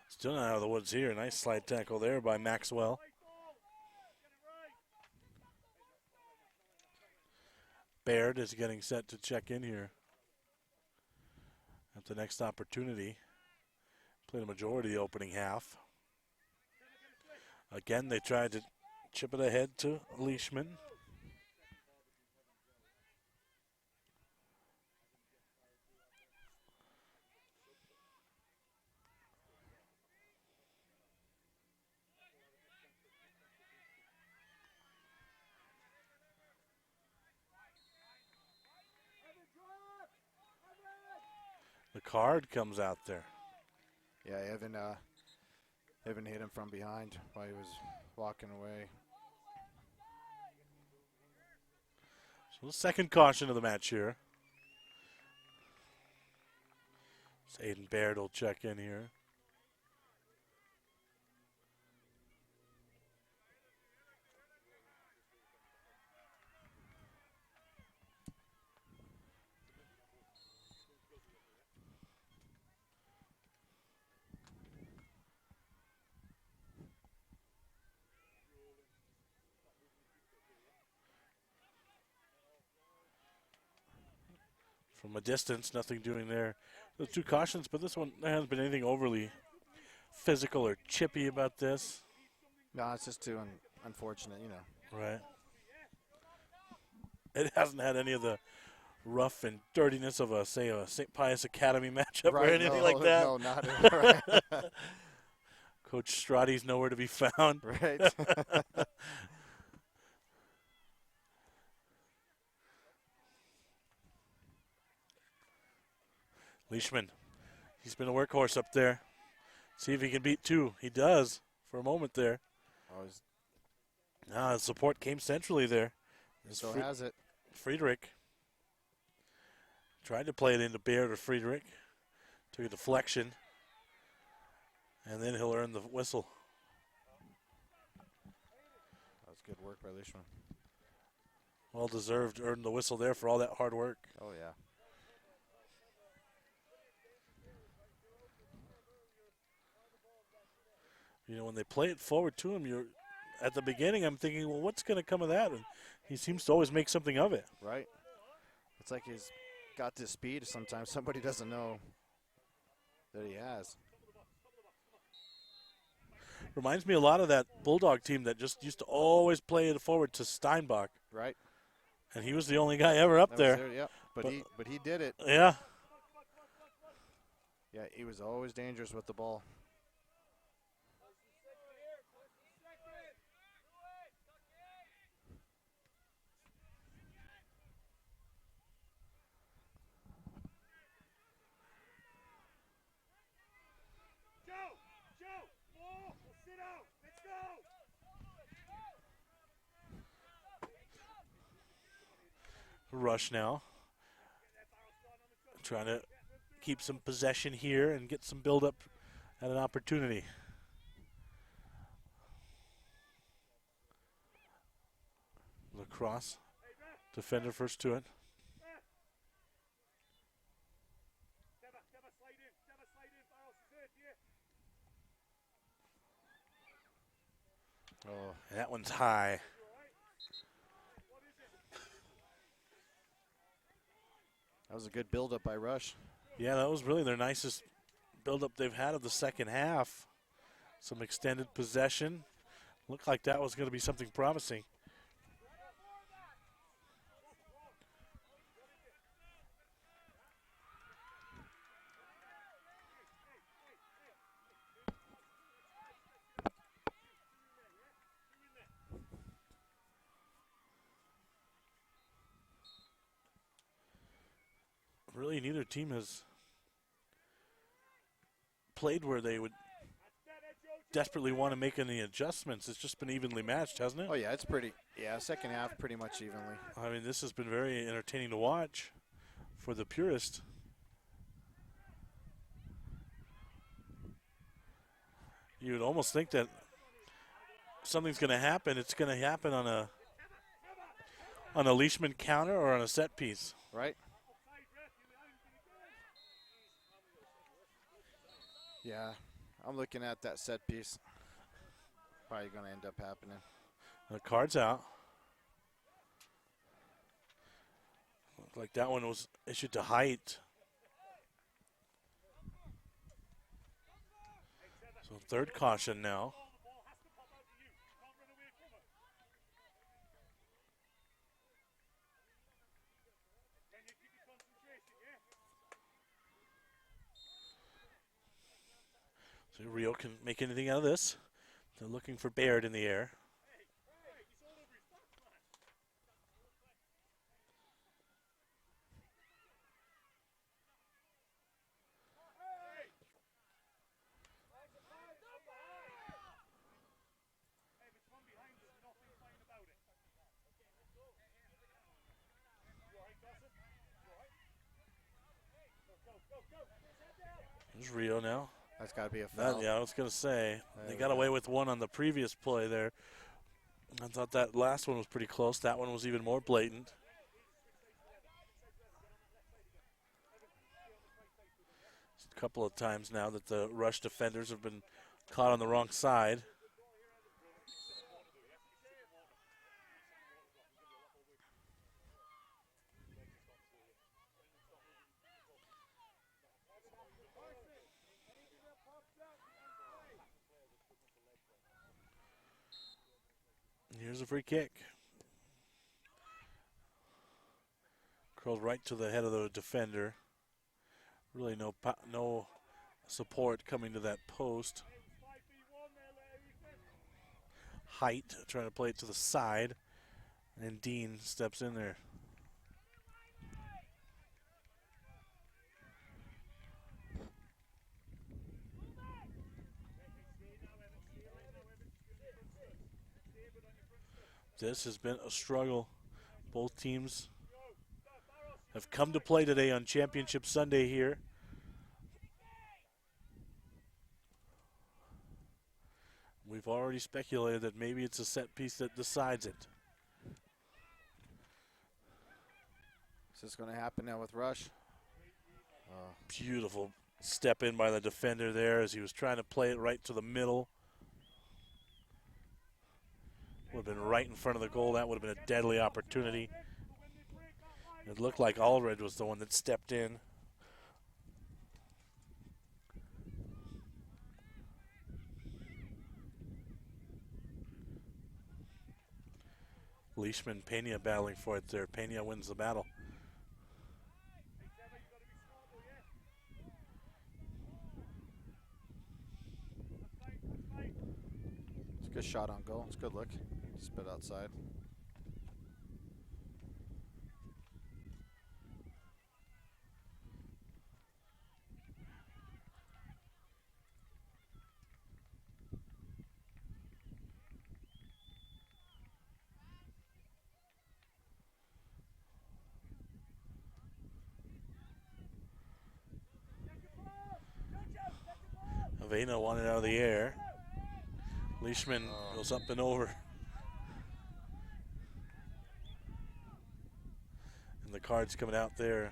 Speaker 1: Still not out of the woods here. Nice slide tackle there by Maxwell. Baird is getting set to check in here at the next opportunity. Played a majority of the opening half. Again, they tried to chip it ahead to Leishman. The card comes out there.
Speaker 2: Yeah, Evan hit him from behind while he was walking away.
Speaker 1: So the second caution of the match here. So Aiden Baird will check in here. From a distance, nothing doing there. Those 2 cautions, but this one, there hasn't been anything overly physical or chippy about this.
Speaker 2: No, it's just too unfortunate, you know.
Speaker 1: Right. It hasn't had any of the rough and dirtiness of a, say, a St. Pius Academy matchup or anything like that.
Speaker 2: No, not at all. Right.
Speaker 1: Coach Strati's nowhere to be found.
Speaker 2: Right.
Speaker 1: Leishman, he's been a workhorse up there. See if he can beat 2. He does for a moment there. The support came centrally there.
Speaker 2: So has it.
Speaker 1: Friedrich tried to play it into Baird or Friedrich. Took a deflection. And then he'll earn the whistle.
Speaker 2: That was good work by Leishman.
Speaker 1: Well deserved, earned the whistle there for all that hard work.
Speaker 2: Oh, yeah.
Speaker 1: You know, when they play it forward to him, you're at the beginning, I'm thinking, well, what's going to come of that? And he seems to always make something of it.
Speaker 2: Right. It's like he's got this speed sometimes somebody doesn't know that he has.
Speaker 1: Reminds me a lot of that Bulldog team that just used to always play it forward to Steinbach.
Speaker 2: Right.
Speaker 1: And he was the only guy ever up there.
Speaker 2: Yeah. But he did it.
Speaker 1: Yeah.
Speaker 2: Yeah, he was always dangerous with the ball.
Speaker 1: Rush now. Trying to keep some possession here and get some build-up at an opportunity. Lacrosse. Defender first to it.
Speaker 2: Oh,
Speaker 1: That one's high.
Speaker 2: that was a good build-up by Rush.
Speaker 1: Yeah, that was really their nicest build-up they've had of the second half. Some extended possession. Looked like that was going to be something promising. Really, neither team has played where they would desperately want to make any adjustments. It's just been evenly matched, hasn't it?
Speaker 2: Oh, yeah, it's pretty. Yeah, second half pretty much evenly.
Speaker 1: I mean, this has been very entertaining to watch for the purist. You would almost think that something's going to happen. It's going to happen on a Leishman counter or on a set piece.
Speaker 2: Right. Yeah, I'm looking at that set piece. Probably going to end up happening.
Speaker 1: The card's out. Looked like that one was issued to Height. So third caution now. So Rio can make anything out of this. They're looking for Baird in the air. There's Rio now.
Speaker 2: That's got to be a foul.
Speaker 1: Yeah, I was going to say. They got away with one on the previous play there. I thought that last one was pretty close. That one was even more blatant. A couple of times now that the rush defenders have been caught on the wrong side. Here's a free kick. Curled right to the head of the defender. Really no support coming to that post. Height trying to play it to the side. And Dean steps in there. This has been a struggle. Both teams have come to play today on Championship Sunday here. We've already speculated that maybe it's a set piece that decides it.
Speaker 2: Is this going to happen now with Rush?
Speaker 1: Beautiful step in by the defender there as he was trying to play it right to the middle. Would have been right in front of the goal. That would have been a deadly opportunity. It looked like Allred was the one that stepped in. Leishman, Pena battling for it there. Pena wins the battle.
Speaker 2: It's a good shot on goal. It's a good look. Spit outside.
Speaker 1: Avena wanted out of the air. Leishman goes up and over. And the card's coming out there.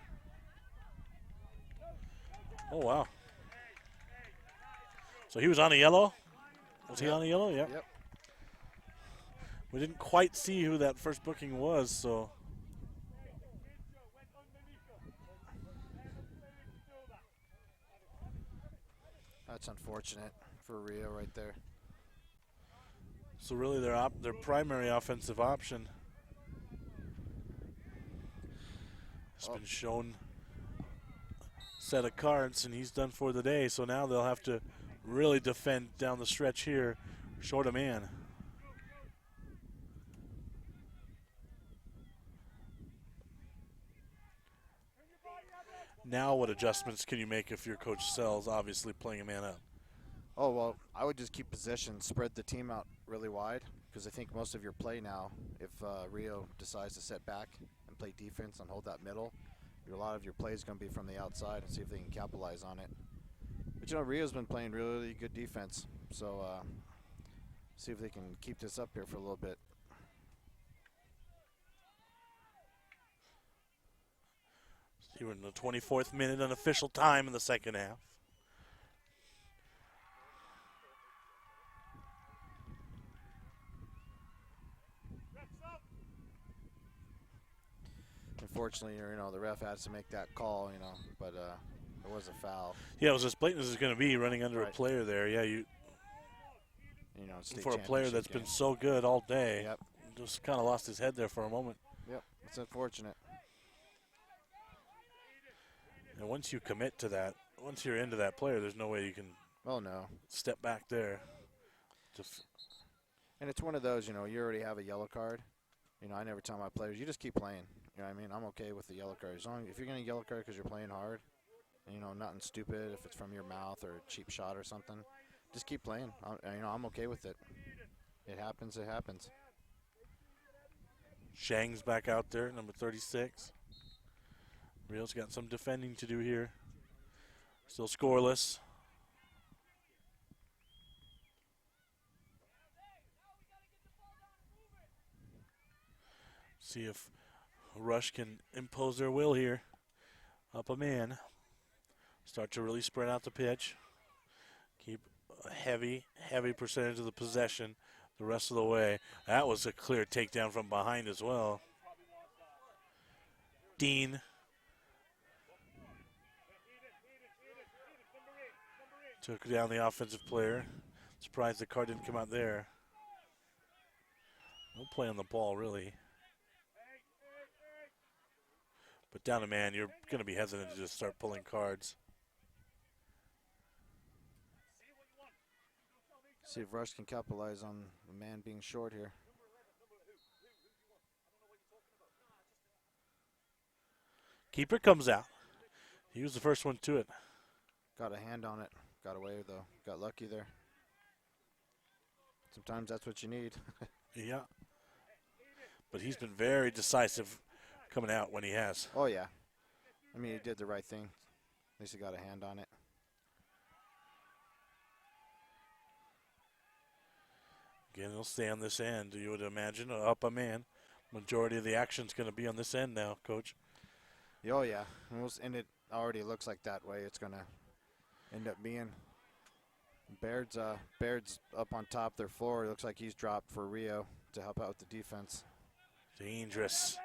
Speaker 1: Oh, wow. So he was on a yellow? Was he on a yellow? Yeah.
Speaker 2: Yep.
Speaker 1: We didn't quite see who that first booking was, so.
Speaker 2: That's unfortunate for Rio right there.
Speaker 1: So really their primary offensive option has been shown set of cards, and he's done for the day. So now they'll have to really defend down the stretch here, short a man. Now what adjustments can you make if your coach sells, obviously playing a man up?
Speaker 2: Oh, well, I would just keep possession, spread the team out really wide, because I think most of your play now, if Rio decides to set back and play defense and hold that middle, a lot of your play is going to be from the outside and see if they can capitalize on it. But, you know, Rio's been playing really good defense, so see if they can keep this up here for a little bit.
Speaker 1: We're in the 24th minute, unofficial time in the second half.
Speaker 2: Unfortunately, you know, the ref has to make that call, you know, but it was a foul.
Speaker 1: Yeah, it was as blatant as it's going to be running under a player there. Yeah, you
Speaker 2: know,
Speaker 1: for a player that's been so good all day.
Speaker 2: Yep.
Speaker 1: Just kind of lost his head there for a moment.
Speaker 2: Yep, it's unfortunate.
Speaker 1: And once you commit to that, once you're into that player, there's no way you can step back there.
Speaker 2: And it's one of those, you know, you already have a yellow card. You know, I never tell my players, you just keep playing. You know what I mean? I'm okay with the yellow card. As long if you're getting a yellow card because you're playing hard, and, you know, nothing stupid, if it's from your mouth or a cheap shot or something, just keep playing. You know, I'm okay with it. It happens, it happens.
Speaker 1: Shang's back out there, number 36. Rio's got some defending to do here. Still scoreless. See if Rush can impose their will here. Up a man. Start to really spread out the pitch. Keep a heavy percentage of the possession the rest of the way. That was a clear takedown from behind as well. Dean took down the offensive player. Surprised the card didn't come out there. No play on the ball, really. But down a man, you're going to be hesitant to just start pulling cards.
Speaker 2: See if Rush can capitalize on the man being short here.
Speaker 1: Keeper comes out. He was the first one to it.
Speaker 2: Got a hand on it. Got away, though. Got lucky there. Sometimes that's what you need.
Speaker 1: Yeah. But he's been very decisive coming out when he has.
Speaker 2: Oh, yeah. I mean, he did the right thing. At least he got a hand on it.
Speaker 1: Again, he'll stay on this end. You would imagine up a man. Majority of the action's going to be on this end now, Coach.
Speaker 2: Oh, yeah. And it already looks like that way it's going to end up being. Baird's up on top their floor. It looks like he's dropped for Rio to help out with the defense.
Speaker 1: Dangerous.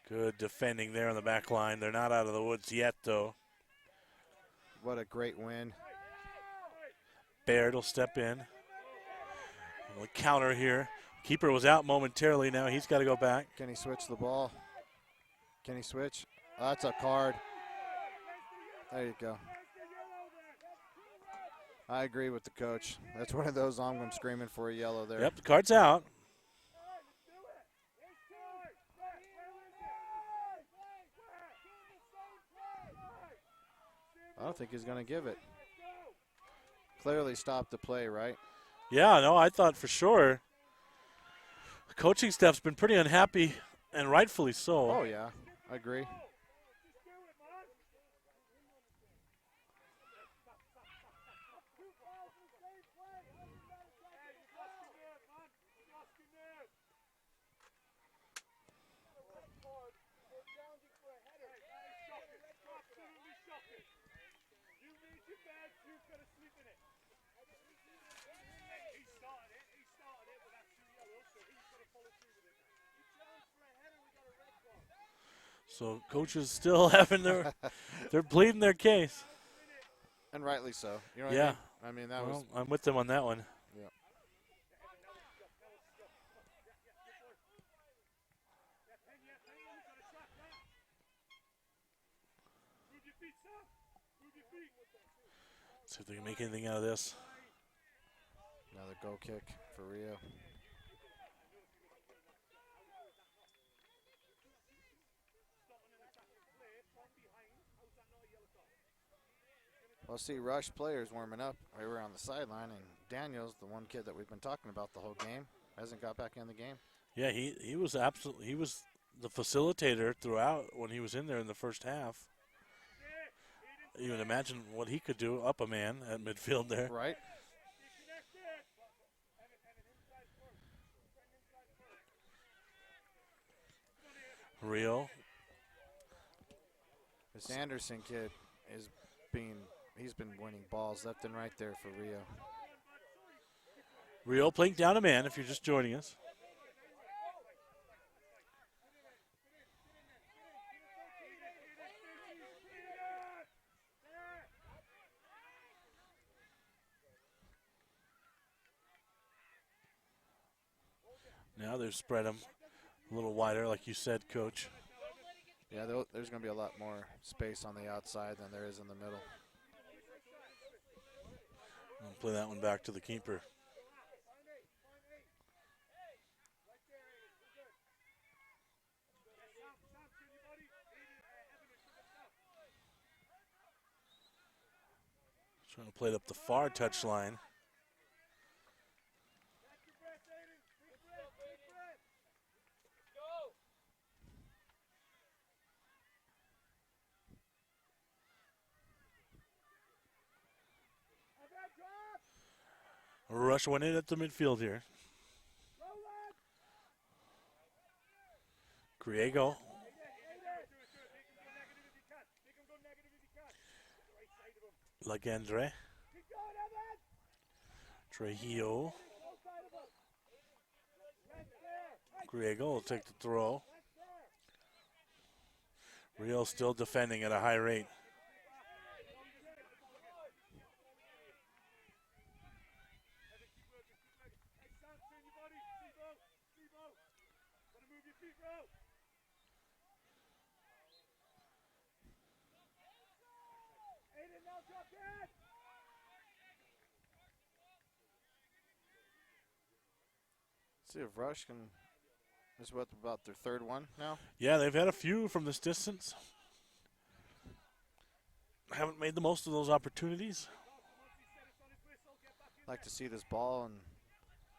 Speaker 1: Good defending there on the back line. They're not out of the woods yet, though.
Speaker 2: What a great win.
Speaker 1: Baird will step in. We'll counter here. Keeper was out momentarily. Now he's got to go back.
Speaker 2: Can he switch the ball? Can he switch? Oh, that's a card. There you go. I agree with the coach. That's one of those I'm screaming for a yellow there.
Speaker 1: Yep, the card's out.
Speaker 2: I don't think he's going to give it. Clearly stopped the play, right?
Speaker 1: Yeah, no, I thought for sure. The coaching staff's been pretty unhappy, and rightfully so.
Speaker 2: Oh, yeah, I agree.
Speaker 1: So coaches still having they're pleading their case.
Speaker 2: And rightly so. You know what
Speaker 1: Yeah.
Speaker 2: I mean? That was.
Speaker 1: I'm with them on that one.
Speaker 2: Yeah.
Speaker 1: See if they can make anything out of this.
Speaker 2: Another goal kick for Rio. Well, see, Rush players warming up. They were on the sideline, and Daniels, the one kid that we've been talking about the whole game, hasn't got back in the game.
Speaker 1: Yeah, he was the facilitator throughout when he was in there in the first half. You can imagine what he could do up a man at midfield there.
Speaker 2: Right.
Speaker 1: Rio.
Speaker 2: This Anderson kid he's been winning balls left and right there for Rio.
Speaker 1: Rio playing down a man if you're just joining us. Now they've spread them a little wider, like you said, Coach.
Speaker 2: Yeah, there's going to be a lot more space on the outside than there is in the middle.
Speaker 1: I'll play that one back to the keeper. Trying to play it up the far touchline. Rush went in at the midfield here. Griego. Lagendre. Trujillo. Griego will take the throw. Rio still defending at a high rate.
Speaker 2: See if Rush can. This is what, about their third one now?
Speaker 1: Yeah, they've had a few from this distance. Haven't made the most of those opportunities.
Speaker 2: Like to see this ball and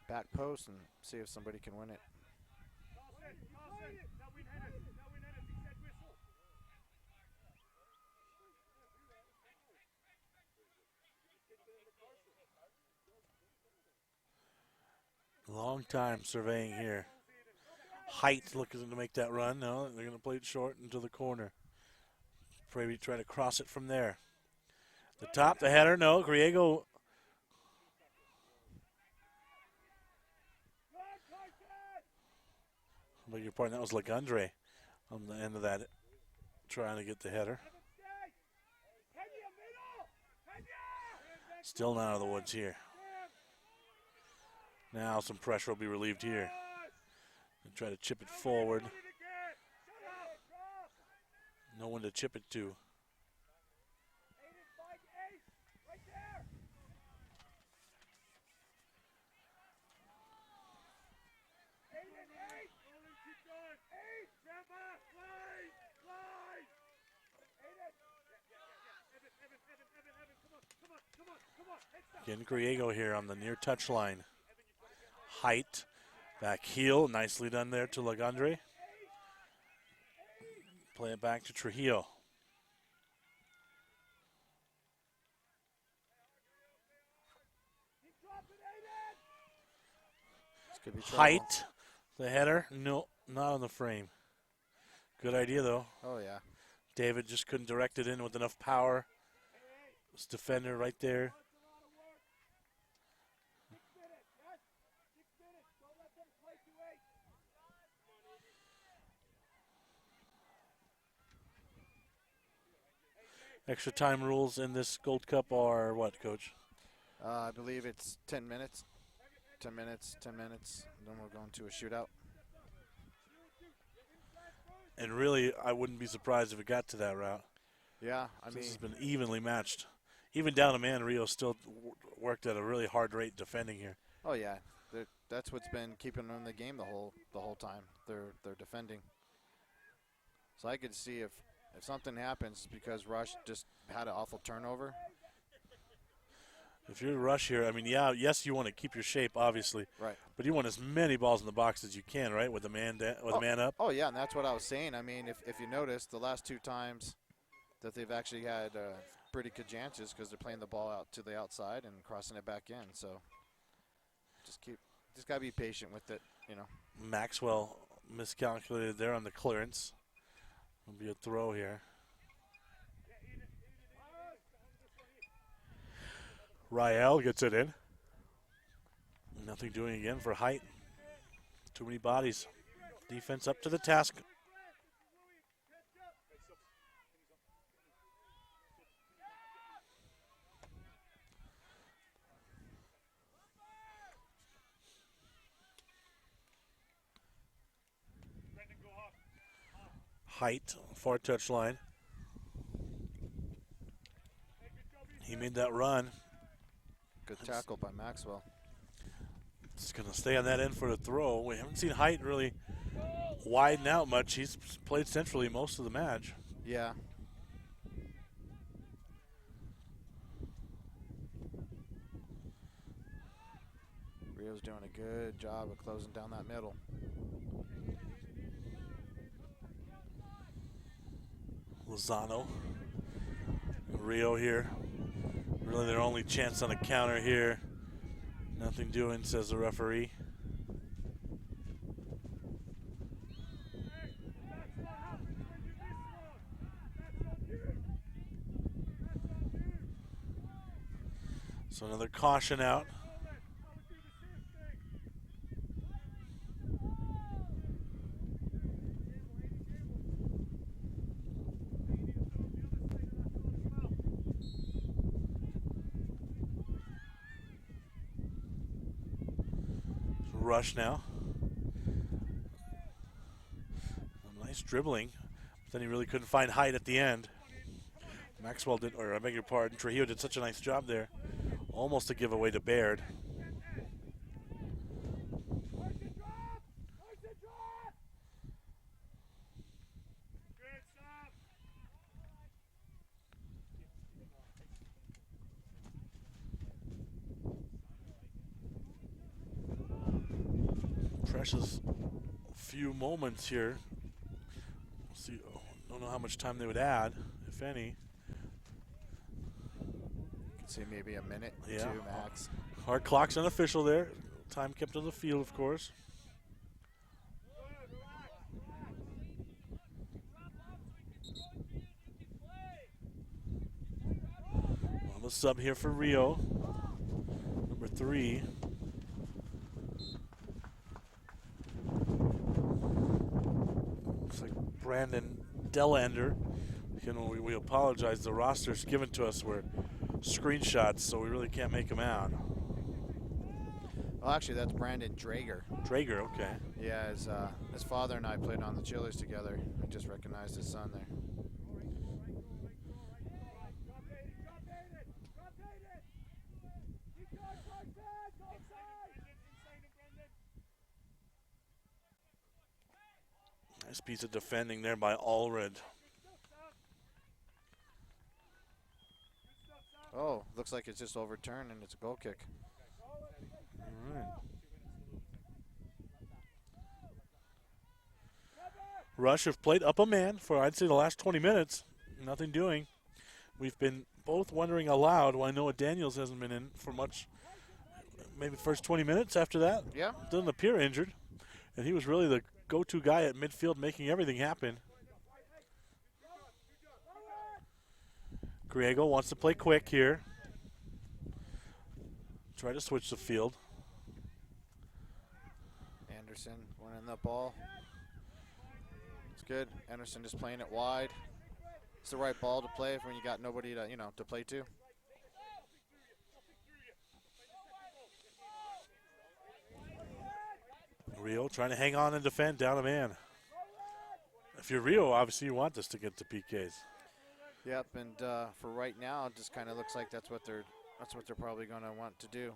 Speaker 2: back post and see if somebody can win it.
Speaker 1: Long time surveying here. Height looking to make that run. No, they're going to play it short into the corner. Maybe try to cross it from there. The top, the header, no. Griego. I beg your pardon, that was Legendre on the end of that, trying to get the header. Still not out of the woods here. Now some pressure will be relieved here. And try to chip it forward. No one to chip it to. Again, Griego here on the near touch line. Height, back heel, nicely done there to Legendre. Play it back to Trujillo. Height, the header, no, not on the frame. Good idea though.
Speaker 2: Oh yeah.
Speaker 1: David just couldn't direct it in with enough power. This defender right there. Extra time rules in this Gold Cup are what, Coach?
Speaker 2: I believe it's 10 minutes. 10 minutes, 10 minutes. Then we're going to a shootout.
Speaker 1: And really, I wouldn't be surprised if it got to that route.
Speaker 2: Yeah, I mean,
Speaker 1: this has been evenly matched. Even down a man, Rio still worked at a really hard rate defending here.
Speaker 2: Oh yeah, that's what's been keeping them in the game the whole time. They're defending. So I could see if something happens because Rush just had an awful turnover.
Speaker 1: If you're Rush here, I mean, yeah, yes, you want to keep your shape, obviously.
Speaker 2: Right.
Speaker 1: But you want as many balls in the box as you can, right, with the man man up.
Speaker 2: Oh yeah, and that's what I was saying. I mean, if you notice, the last two times that they've actually had pretty good chances because they're playing the ball out to the outside and crossing it back in. So just gotta be patient with it, you know.
Speaker 1: Maxwell miscalculated there on the clearance. It'll be a throw here. Rael gets it in. Nothing doing again for Height. Too many bodies. Defense up to the task. Height, far touch line. He made that run.
Speaker 2: Good tackle by Maxwell.
Speaker 1: It's going to stay on that end for the throw. We haven't seen Height really widen out much. He's played centrally most of the match.
Speaker 2: Yeah. Rio's doing a good job of closing down that middle.
Speaker 1: Lozano. Rio here. Really their only chance on a counter here. Nothing doing, says the referee. So another caution out. Rush now. Nice dribbling. But then he really couldn't find height at the end. Maxwell did, or I beg your pardon, Trujillo did such a nice job there. Almost a giveaway to Baird. Precious few moments here. We'll see. Oh, don't know how much time they would add, if any.
Speaker 2: Could say maybe a minute,
Speaker 1: Yeah.
Speaker 2: 2 max.
Speaker 1: Hard clock's unofficial there. Time kept on the field, of course. On the sub here for Rio, number 3. Looks like Brandon Delander. You know, we apologize. The rosters given to us were screenshots, so we really can't make them out.
Speaker 2: Well, actually, that's Brandon Drager.
Speaker 1: Drager, okay.
Speaker 2: Yeah, his father and I played on the Chillers together. I just recognized his son there.
Speaker 1: Nice piece of defending there by Allred.
Speaker 2: Oh, looks like it's just overturned and it's a goal kick.
Speaker 1: All right. Rush have played up a man for, I'd say, the last 20 minutes. Nothing doing. We've been both wondering aloud why Noah Daniels hasn't been in for much, maybe first 20 minutes after that.
Speaker 2: Yeah.
Speaker 1: Doesn't appear injured. And he was really the go-to guy at midfield making everything happen. Griego wants to play quick here. Try to switch the field.
Speaker 2: Anderson winning the ball. It's good. Anderson just playing it wide. It's the right ball to play when you got nobody to, to play to.
Speaker 1: Rio trying to hang on and defend, down a man. If you're Rio, obviously you want this to get to PKs.
Speaker 2: Yep, and for right now, it just kind of looks like that's what they're probably going to want to do.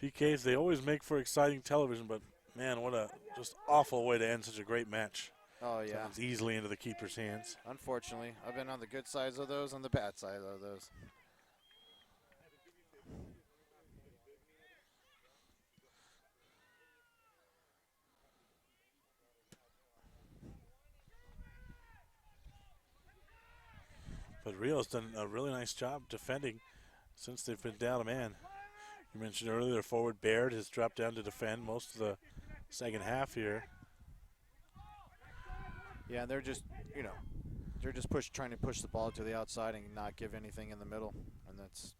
Speaker 1: PKs, they always make for exciting television, but man, what a just awful way to end such a great match.
Speaker 2: Oh, yeah.
Speaker 1: It's easily into the keeper's hands.
Speaker 2: Unfortunately, I've been on the good sides of those, on the bad side of those.
Speaker 1: But Rio's done a really nice job defending since they've been down a man. You mentioned earlier their forward Baird has dropped down to defend most of the second half here.
Speaker 2: Yeah, they're just, trying to push the ball to the outside and not give anything in the middle, and it's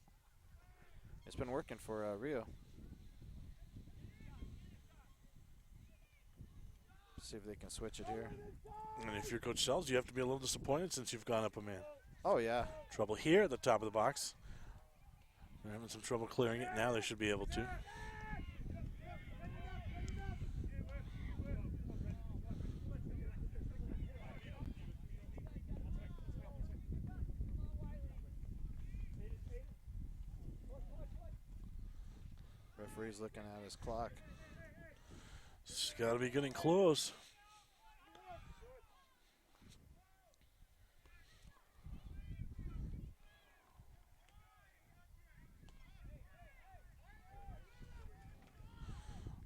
Speaker 2: been working for Rio. See if they can switch it here.
Speaker 1: And if you're Coach Sells, you have to be a little disappointed since you've gone up a man.
Speaker 2: Oh, yeah.
Speaker 1: Trouble here at the top of the box. They're having some trouble clearing it. Now they should be able to.
Speaker 2: Referee's looking at his clock.
Speaker 1: It's got to be getting close.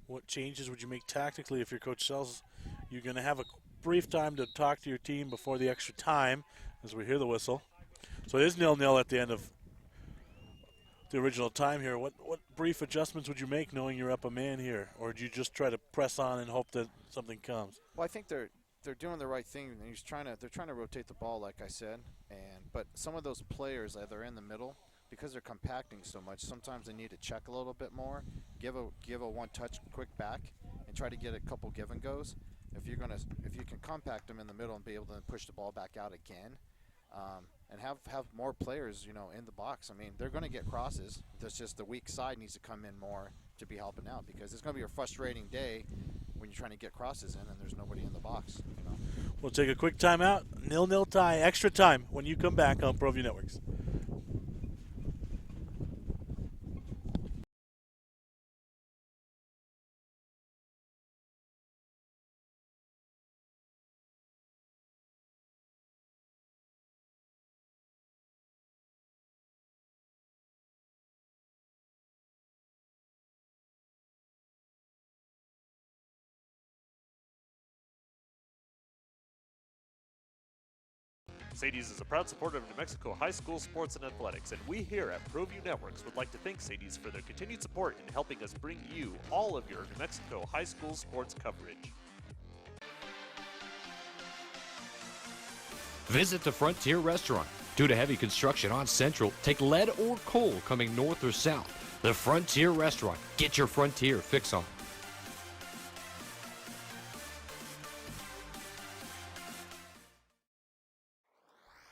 Speaker 1: What changes would you make tactically if your coach Sells? You're going to have a brief time to talk to your team before the extra time as we hear the whistle. So it is 0-0 at the end of the original time here. What brief adjustments would you make knowing you're up a man here? Or do you just try to press on and hope that something comes?
Speaker 2: Well, I think they're doing the right thing. They're trying to rotate the ball, like I said, but some of those players that are in the middle, because they're compacting so much, sometimes they need to check a little bit more, give a one-touch quick back, and try to get a couple give and goes. If you can compact them in the middle and be able to push the ball back out again, and have more players, in the box. I mean, they're going to get crosses. That's just the weak side needs to come in more to be helping out, because it's going to be a frustrating day when you're trying to get crosses in and there's nobody in the box.
Speaker 1: We'll take a quick timeout. 0-0 tie, extra time when you come back on ProView Networks.
Speaker 3: Sadie's is a proud supporter of New Mexico high school sports and athletics, and we here at ProView Networks would like to thank Sadie's for their continued support in helping us bring you all of your New Mexico high school sports coverage.
Speaker 4: Visit the Frontier Restaurant. Due to heavy construction on Central, take lead or coal coming north or south. The Frontier Restaurant. Get your Frontier fix on.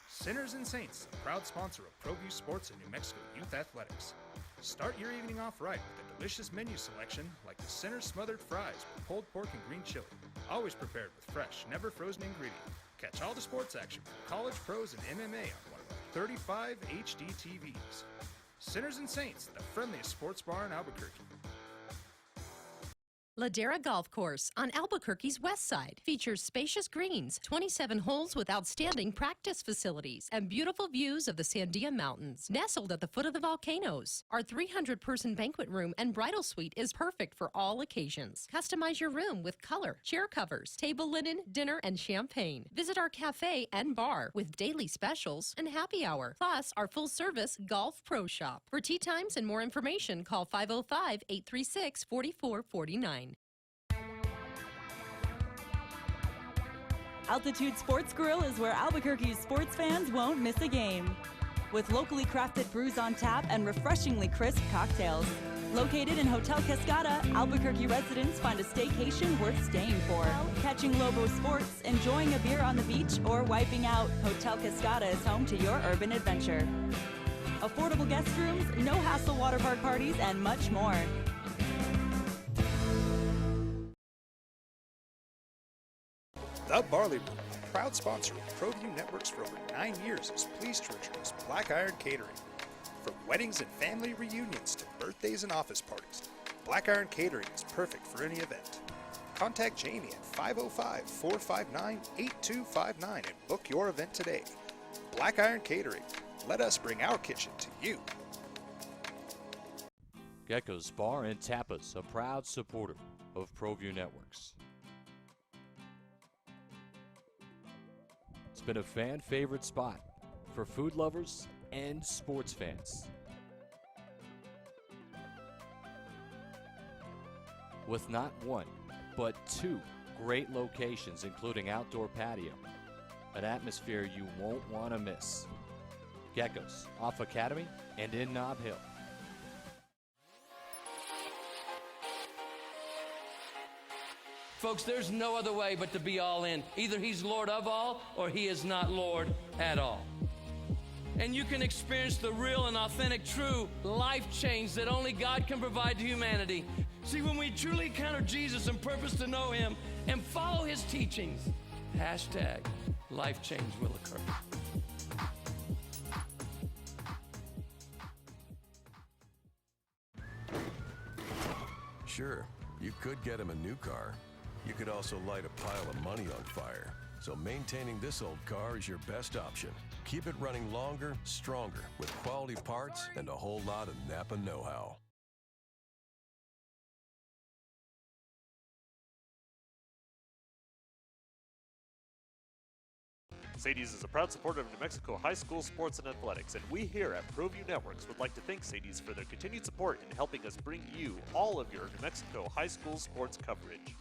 Speaker 5: Sinners and Saints, a proud sponsor of ProView Sports and New Mexico Youth Athletics. Start your evening off right with a delicious menu selection like the Sinners Smothered Fries with pulled pork and green chili. Always prepared with fresh, never frozen ingredient. Catch all the sports action from college, pros, and MMA on one of our 35 HD TVs. Sinners and Saints, the friendliest sports bar in Albuquerque.
Speaker 6: Ladera Golf Course on Albuquerque's west side features spacious greens, 27 holes with outstanding practice facilities, and beautiful views of the Sandia Mountains, nestled at the foot of the volcanoes. Our 300-person banquet room and bridal suite is perfect for all occasions. Customize your room with color, chair covers, table linen, dinner, and champagne. Visit our cafe and bar with daily specials and happy hour, plus our full-service golf pro shop. For tee times and more information, call 505-836-4449.
Speaker 7: Altitude Sports Grill is where Albuquerque's sports fans won't miss a game. With locally crafted brews on tap and refreshingly crisp cocktails. Located in Hotel Cascada, Albuquerque residents find a staycation worth staying for. Catching Lobo sports, enjoying a beer on the beach, or wiping out, Hotel Cascada is home to your urban adventure. Affordable guest rooms, no-hassle water park parties, and much more.
Speaker 5: The Barley Room, a proud sponsor of ProView Networks for over 9 years, is pleased to introduce Black Iron Catering. From weddings and family reunions to birthdays and office parties, Black Iron Catering is perfect for any event. Contact Jamie at 505-459-8259 and book your event today. Black Iron Catering. Let us bring our kitchen to you.
Speaker 4: Gecko's Bar and Tapas, a proud supporter of ProView Networks. It's been a fan favorite spot for food lovers and sports fans. With not one, but two great locations, including outdoor patio, an atmosphere you won't want to miss. Gecko's, off Academy and in Nob Hill.
Speaker 8: Folks, there's no other way but to be all in. Either he's Lord of all or he is not Lord at all. And you can experience the real and authentic, true life change that only God can provide to humanity. See, when we truly encounter Jesus and purpose to know him and follow his teachings, hashtag life change will occur.
Speaker 9: Sure, you could get him a new car. You could also light a pile of money on fire. So maintaining this old car is your best option. Keep it running longer, stronger, with quality parts and a whole lot of Napa know-how.
Speaker 3: Sadie's is a proud supporter of New Mexico high school sports and athletics, and we here at ProView Networks would like to thank Sadie's for their continued support in helping us bring you all of your New Mexico high school sports coverage.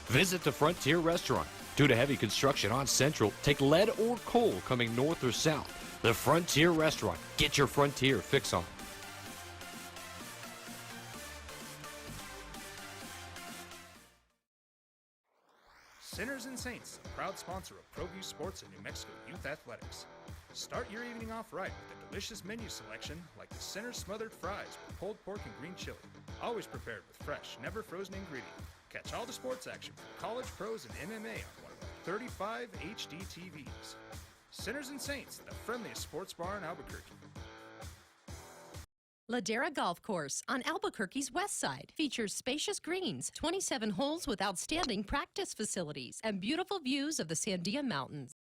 Speaker 4: Visit the Frontier Restaurant. Due to heavy construction on Central, take lead or coal coming north or south. The Frontier Restaurant. Get your Frontier fix on.
Speaker 5: Sinners and Saints, a proud sponsor of ProView Sports and New Mexico Youth Athletics. Start your evening off right with a delicious menu selection like the Sinners Smothered Fries with pulled pork and green chili. Always prepared with fresh, never frozen ingredients. Catch all the sports action from college, pros, and MMA on one of our 35 HD TVs. Sinners and Saints, the friendliest sports bar in Albuquerque.
Speaker 6: Ladera Golf Course on Albuquerque's west side features spacious greens, 27 holes with outstanding practice facilities, and beautiful views of the Sandia Mountains.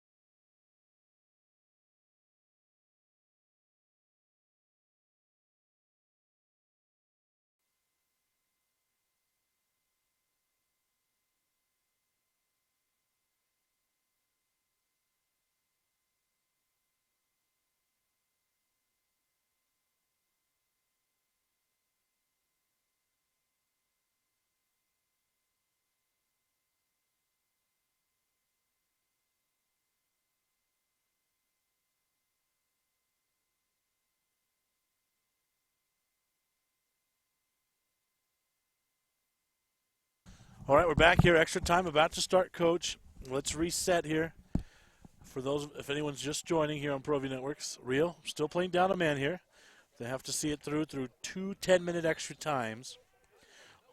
Speaker 1: All right, we're back here. Extra time about to start, Coach. Let's reset here. For those, if anyone's just joining here on ProView Networks, Rio still playing down a man here. They have to see it through 2 10-minute extra times.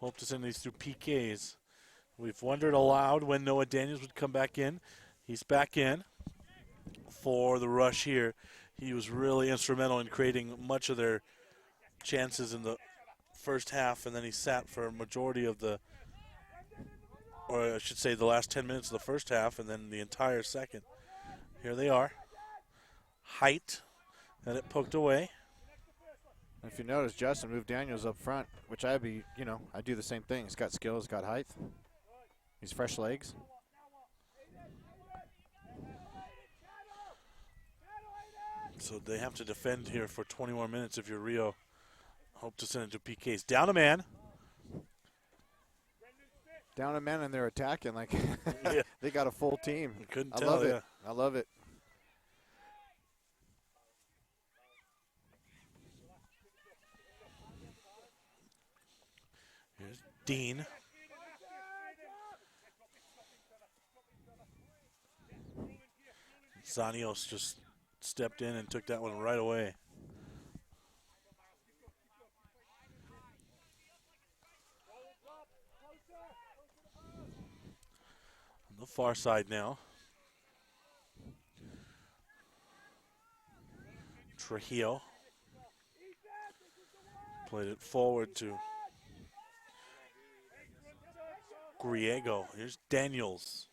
Speaker 1: Hope to send these through PKs. We've wondered aloud when Noah Daniels would come back in. He's back in for the rush here. He was really instrumental in creating much of their chances in the first half, and then he sat for a majority of the, or I should say the last 10 minutes of the first half, and then the entire second. Here they are. Height, and it poked away.
Speaker 2: If you notice, Justin moved Daniels up front, which I'd be, I do the same thing. He's got skills, got height. He's fresh legs.
Speaker 1: So they have to defend here for 20 more minutes if you're Rio. Hope to send it to PKs. Down a man.
Speaker 2: Down a man, and they're attacking like
Speaker 1: Yeah.
Speaker 2: they got a full team.
Speaker 1: You couldn't
Speaker 2: I
Speaker 1: tell,
Speaker 2: love
Speaker 1: yeah.
Speaker 2: it. I love it.
Speaker 1: Here's Dean. Zanios just stepped in and took that one right away. On the far side now. Trujillo played it forward to Griego. Here's Daniels.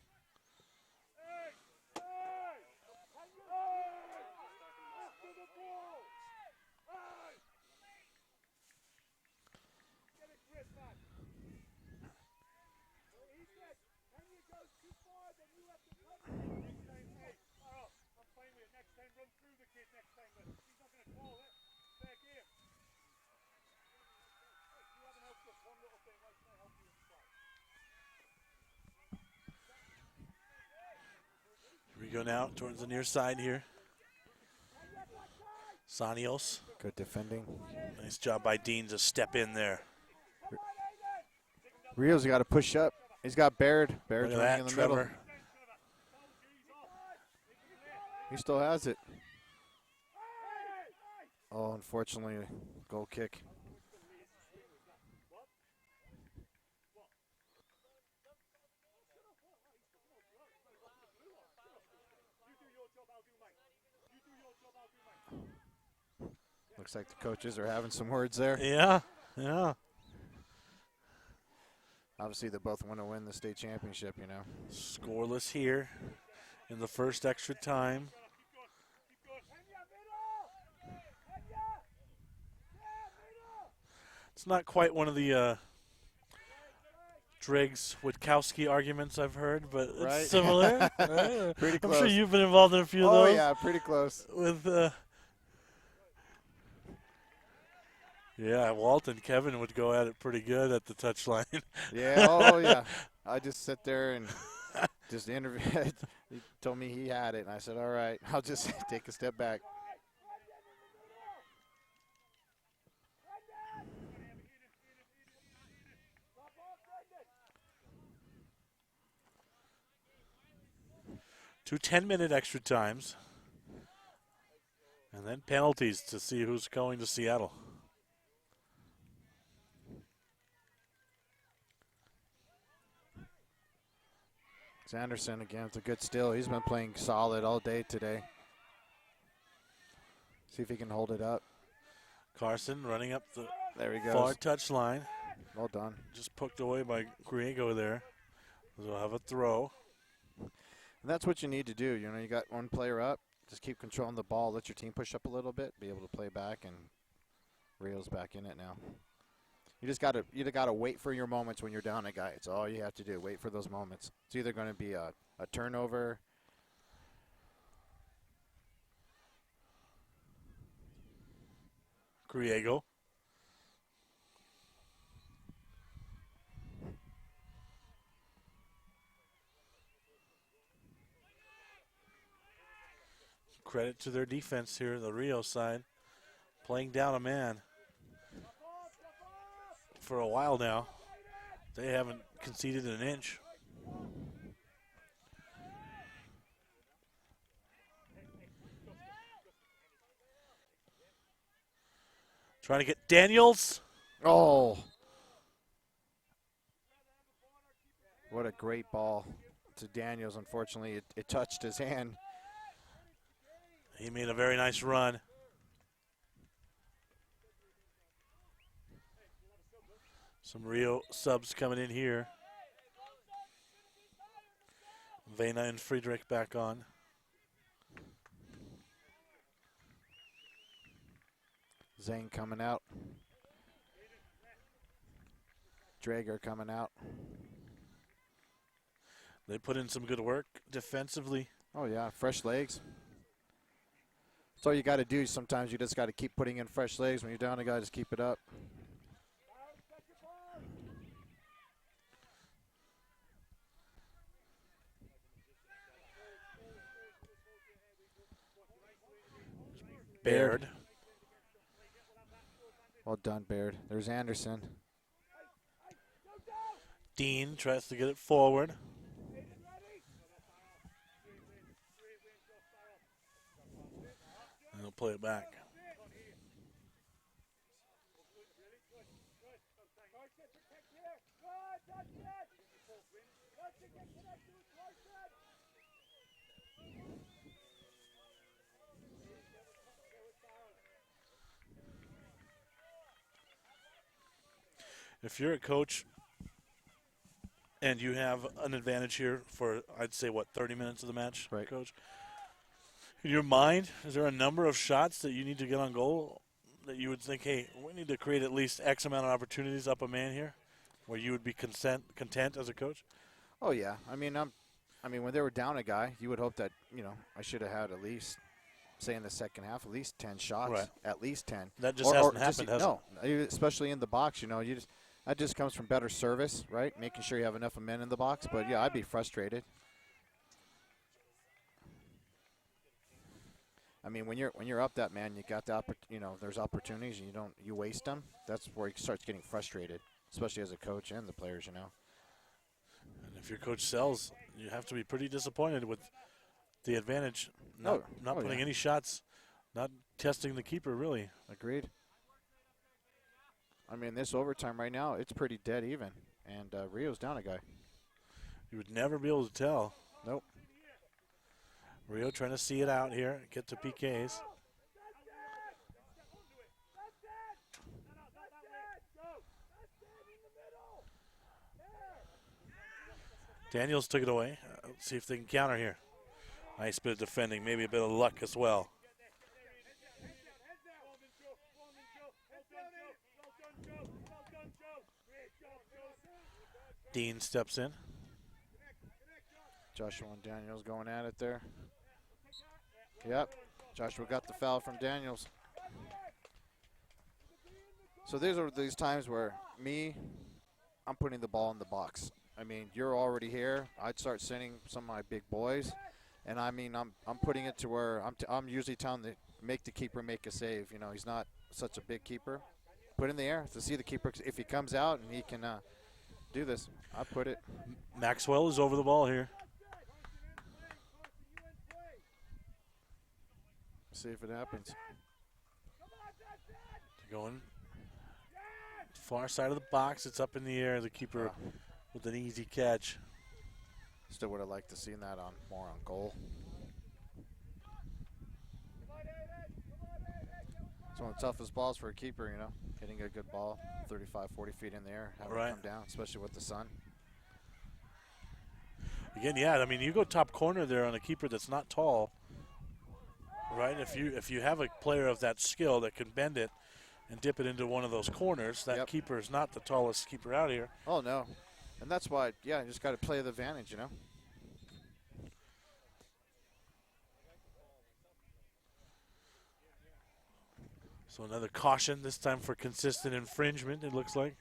Speaker 1: Here we go now towards the near side here. Zanios.
Speaker 2: Good defending.
Speaker 1: Nice job by Dean to step in there.
Speaker 2: Rio's got to push up. He's got Baird. Baird's
Speaker 1: Look at
Speaker 2: running in
Speaker 1: that,
Speaker 2: the
Speaker 1: Trevor.
Speaker 2: middle. He still has it. Oh, unfortunately, goal kick. Looks like the coaches are having some words there.
Speaker 1: Yeah, yeah.
Speaker 2: Obviously, they both want to win the state championship,
Speaker 1: Scoreless here in the first extra time. It's not quite one of the Driggs-Witkowski arguments I've heard, but it's
Speaker 2: Right.
Speaker 1: similar. Right?
Speaker 2: Pretty
Speaker 1: I'm
Speaker 2: close.
Speaker 1: sure you've been involved in a few of
Speaker 2: Oh,
Speaker 1: those.
Speaker 2: yeah, pretty close.
Speaker 1: With, yeah, Walt and Kevin would go at it pretty good at the touchline.
Speaker 2: Yeah, oh, yeah. I just sit there and just interview. He told me he had it, and I said, all right, I'll just take a step back.
Speaker 1: 2 10-minute extra times. And then penalties to see who's going to Seattle.
Speaker 2: Sanderson again with a good steal. He's been playing solid all day today. See if he can hold it up.
Speaker 1: Carson running up the
Speaker 2: There he goes.
Speaker 1: far touch line.
Speaker 2: Well done.
Speaker 1: Just poked away by Griego there. They'll have a throw.
Speaker 2: And that's what you need to do. You know, you got one player up. Just keep controlling the ball. Let your team push up a little bit. Be able to play back, and Rio's back in it now. You gotta wait for your moments when you're down a guy. It's all you have to do. Wait for those moments. It's either going to be a turnover.
Speaker 1: Griego. Credit to their defense here, the Rio side. Playing down a man for a while now. They haven't conceded an inch. Trying to get Daniels.
Speaker 2: Oh. What a great ball to Daniels. Unfortunately, it touched his hand.
Speaker 1: He made a very nice run. Some Rio subs coming in here. Vena and Friedrich back on.
Speaker 2: Zane coming out. Drager coming out.
Speaker 1: They put in some good work defensively.
Speaker 2: Oh, yeah, fresh legs. That's all you got to do. Sometimes you just got to keep putting in fresh legs. When you're down a guy, just keep it up.
Speaker 1: Baird.
Speaker 2: Well done, Baird. There's Anderson.
Speaker 1: Dean tries to get it forward. And he'll play it back. If you're a coach and you have an advantage here for, I'd say, 30 minutes of the match,
Speaker 2: right,
Speaker 1: Coach? In your mind, is there a number of shots that you need to get on goal that you would think, hey, we need to create at least X amount of opportunities up a man here, where you would be content as a coach?
Speaker 2: Oh, yeah. I mean, when they were down a guy, you would hope that, I should have had at least, say in the second half, at least 10 shots.
Speaker 1: Right.
Speaker 2: At least 10.
Speaker 1: That just hasn't happened, has
Speaker 2: no, especially in the box, that just comes from better service, right? Making sure you have enough men in the box. But, yeah, I'd be frustrated. I mean, when you're up that man, you got the there's opportunities and you waste them. That's where he starts getting frustrated, especially as a coach and the players,
Speaker 1: And if your coach sells, you have to be pretty disappointed with the advantage, not putting any shots, not testing the keeper, really.
Speaker 2: Agreed. I mean, this overtime right now, it's pretty dead even, and Rio's down a guy.
Speaker 1: You would never be able to tell.
Speaker 2: Nope.
Speaker 1: Rio trying to see it out here, get to PKs. Daniels took it away. Let's see if they can counter here. Nice bit of defending, maybe a bit of luck as well. Dean steps in.
Speaker 2: Joshua and Daniels going at it there. Yep. Joshua got the foul from Daniels. So these are these times where I'm putting the ball in the box. I mean, you're already here. I'd start sending some of my big boys. And, I mean, I'm putting it to where I'm usually telling make the keeper make a save. He's not such a big keeper. Put in the air to see the keeper. If he comes out and he can do this, I put it.
Speaker 1: Maxwell is over the ball here.
Speaker 2: see if it happens.
Speaker 1: Going far side of the box. It's up in the air. The keeper with an easy catch.
Speaker 2: Still would have liked to seen that on more on goal. It's one of the toughest balls for a keeper, you know, hitting a good ball 35, 40 feet in the air, having it come down, especially with the sun.
Speaker 1: Again, yeah, I mean, you go top corner there on a keeper that's not tall, right? If you have a player of that skill that can bend it and dip it into one of those corners, that keeper is not the tallest keeper out here.
Speaker 2: Oh, no. And that's why, yeah, you just got to play the advantage, you know.
Speaker 1: So another caution, this time for consistent infringement, it looks like.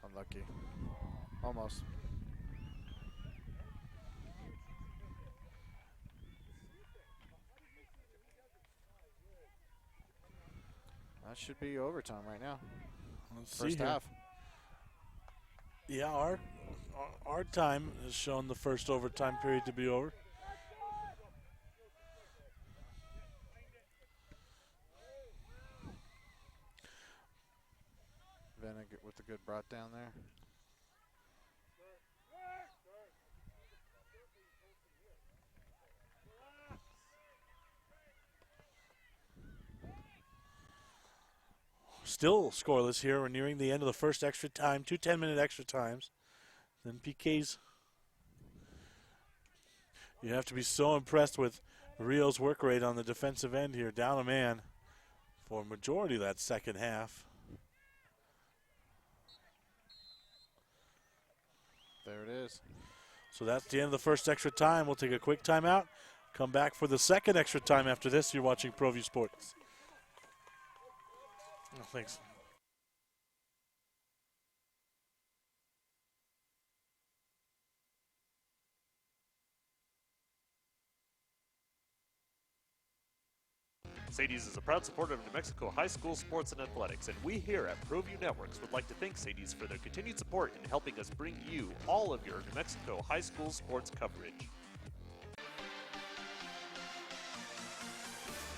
Speaker 2: Unlucky. Almost. That should be overtime right now.
Speaker 1: Let's
Speaker 2: First
Speaker 1: see here.
Speaker 2: half.
Speaker 1: Yeah, our time has shown the first overtime period to be over.
Speaker 2: Vanna with the good brought down there.
Speaker 1: Still scoreless here. We're nearing the end of the first extra time, 2 10-minute extra times. Then PKs. You have to be so impressed with Rio's work rate on the defensive end here. Down a man for a majority of that second half.
Speaker 2: There it is.
Speaker 1: So that's the end of the first extra time. We'll take a quick timeout. Come back for the second extra time after this. You're watching ProView Sports. Oh, thanks.
Speaker 3: Sadie's is a proud supporter of New Mexico high school sports and athletics, and we here at ProView Networks would like to thank Sadie's for their continued support in helping us bring you all of your New Mexico high school sports coverage.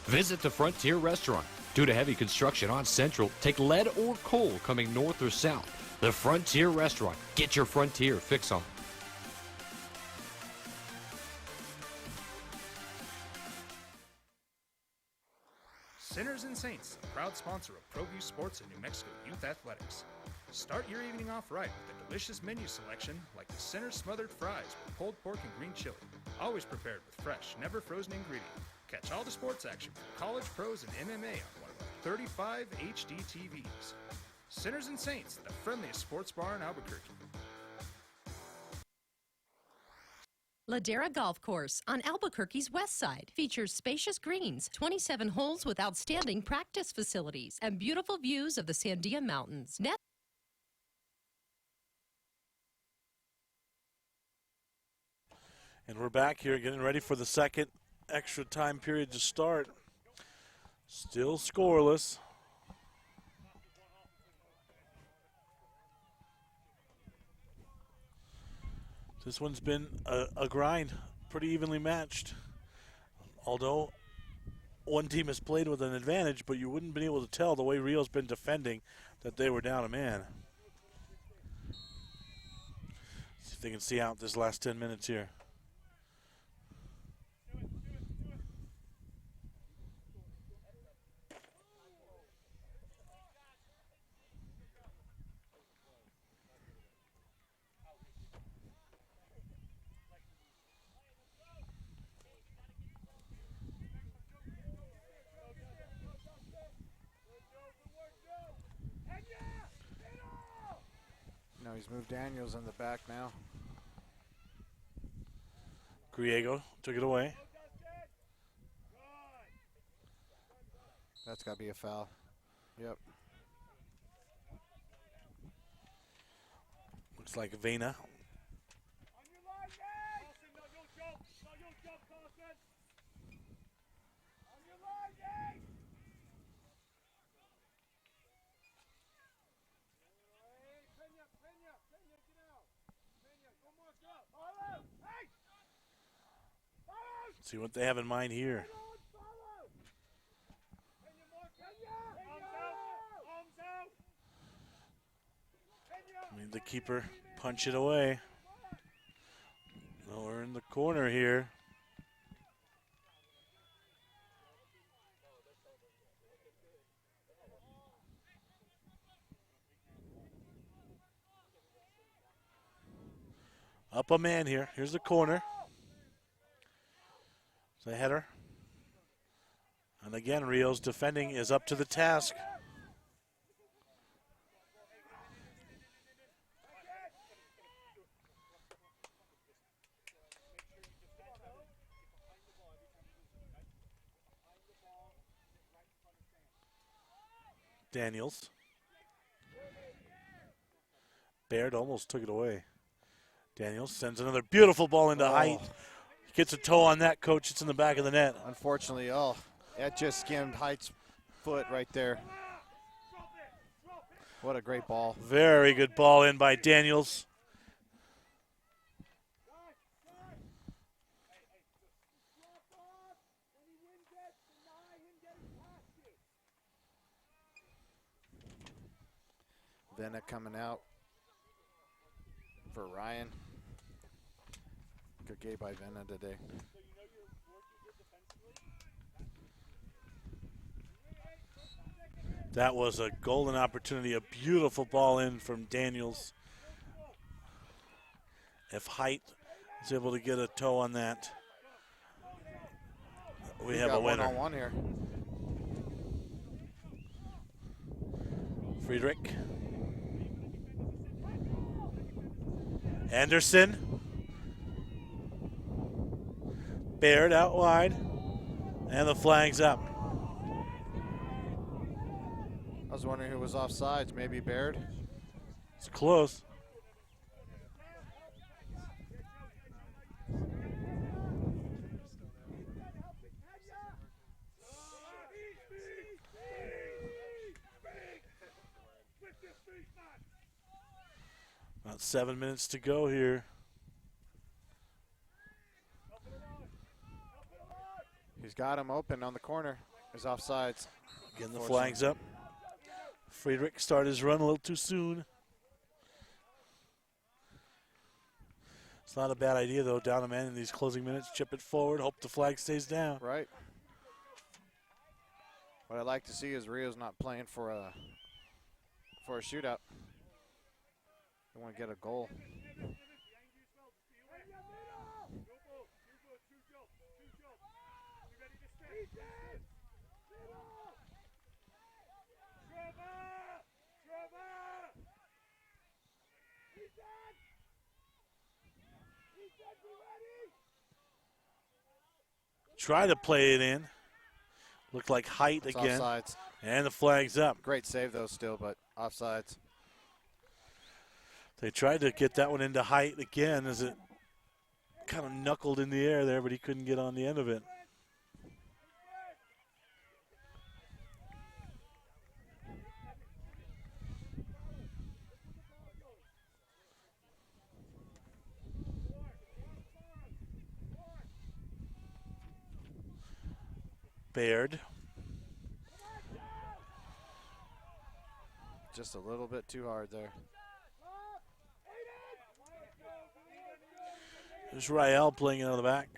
Speaker 4: Visit the Frontier Restaurant. Due to heavy construction on Central, take lead or coal coming north or south. The Frontier Restaurant. Get your Frontier fix on.
Speaker 5: Sinners and Saints, a proud sponsor of ProView Sports and New Mexico Youth Athletics. Start your evening off right with a delicious menu selection like the Sinners Smothered Fries with pulled pork and green chili. Always prepared with fresh, never frozen ingredients. Catch all the sports action from college, pros, and MMA on one of our 35 HD TVs. Sinners and Saints, the friendliest sports bar in Albuquerque.
Speaker 6: Ladera Golf Course on Albuquerque's west side features spacious greens, 27 holes with outstanding practice facilities, and beautiful views of the Sandia Mountains.
Speaker 1: And we're back here getting ready for the second extra time period to start. Still scoreless. This one's been a grind, pretty evenly matched. Although one team has played with an advantage, but you wouldn't have been able to tell the way Rio's been defending that they were down a man. See if they can see out this last 10 minutes here.
Speaker 2: No, he's moved Daniels in the back now.
Speaker 1: Griego took it away.
Speaker 2: That's got to be a foul. Yep.
Speaker 1: Looks like Vena. See what they have in mind here. Need the keeper punch it away. We're in the corner here. Up a man here. Here's the corner. It's a header. And again, Rio's defending is up to the task. Daniels. Baird almost took it away. Daniels sends another beautiful ball into Height. Gets a toe on that, coach. It's in the back of the net.
Speaker 2: Unfortunately, that just skimmed Height's foot right there. What a great ball.
Speaker 1: Very good ball in by Daniels.
Speaker 2: Vena coming out for Ryan. Good game by Vena today.
Speaker 1: That was a golden opportunity, a beautiful ball in from Daniels. If Height is able to get a toe on that, we have a winner.
Speaker 2: One-on-one here.
Speaker 1: Friedrich. Anderson. Baird out wide. And the flag's up.
Speaker 2: I was wondering who was offsides. Maybe Baird.
Speaker 1: It's close. About 7 minutes to go here.
Speaker 2: He's got him open on the corner. He's offsides.
Speaker 1: Again, the flag's up. Friedrich started his run a little too soon. It's not a bad idea, though. Down a man in these closing minutes. Chip it forward. Hope the flag stays down.
Speaker 2: Right. What I'd like to see is Rio's not playing for a shootout. They want to get a goal.
Speaker 1: Try to play it in. Looked like Height
Speaker 2: It's
Speaker 1: again.
Speaker 2: Offsides.
Speaker 1: And the flag's up.
Speaker 2: Great save, though, still, but offsides.
Speaker 1: They tried to get that one into Height again as it kind of knuckled in the air there, but he couldn't get on the end of it. Baird.
Speaker 2: Just a little bit too hard there.
Speaker 1: There's Rael playing it on the back.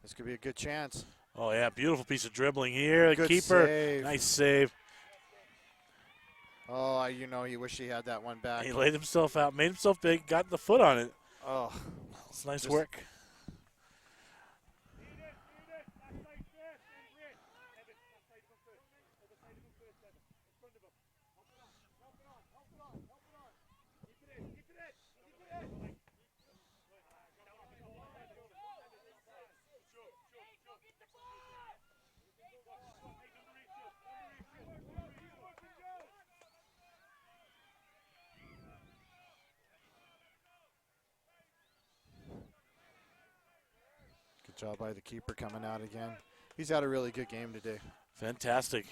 Speaker 2: This could be a good chance.
Speaker 1: Oh, yeah, beautiful piece of dribbling here. The
Speaker 2: Good
Speaker 1: keeper,
Speaker 2: save.
Speaker 1: nice save.
Speaker 2: Oh, you know, you wish he had that one back.
Speaker 1: He laid himself out, made himself big, got the foot on it.
Speaker 2: Oh,
Speaker 1: it's nice
Speaker 2: just
Speaker 1: work.
Speaker 2: job by the keeper coming out again. He's had a really good game today.
Speaker 1: Fantastic.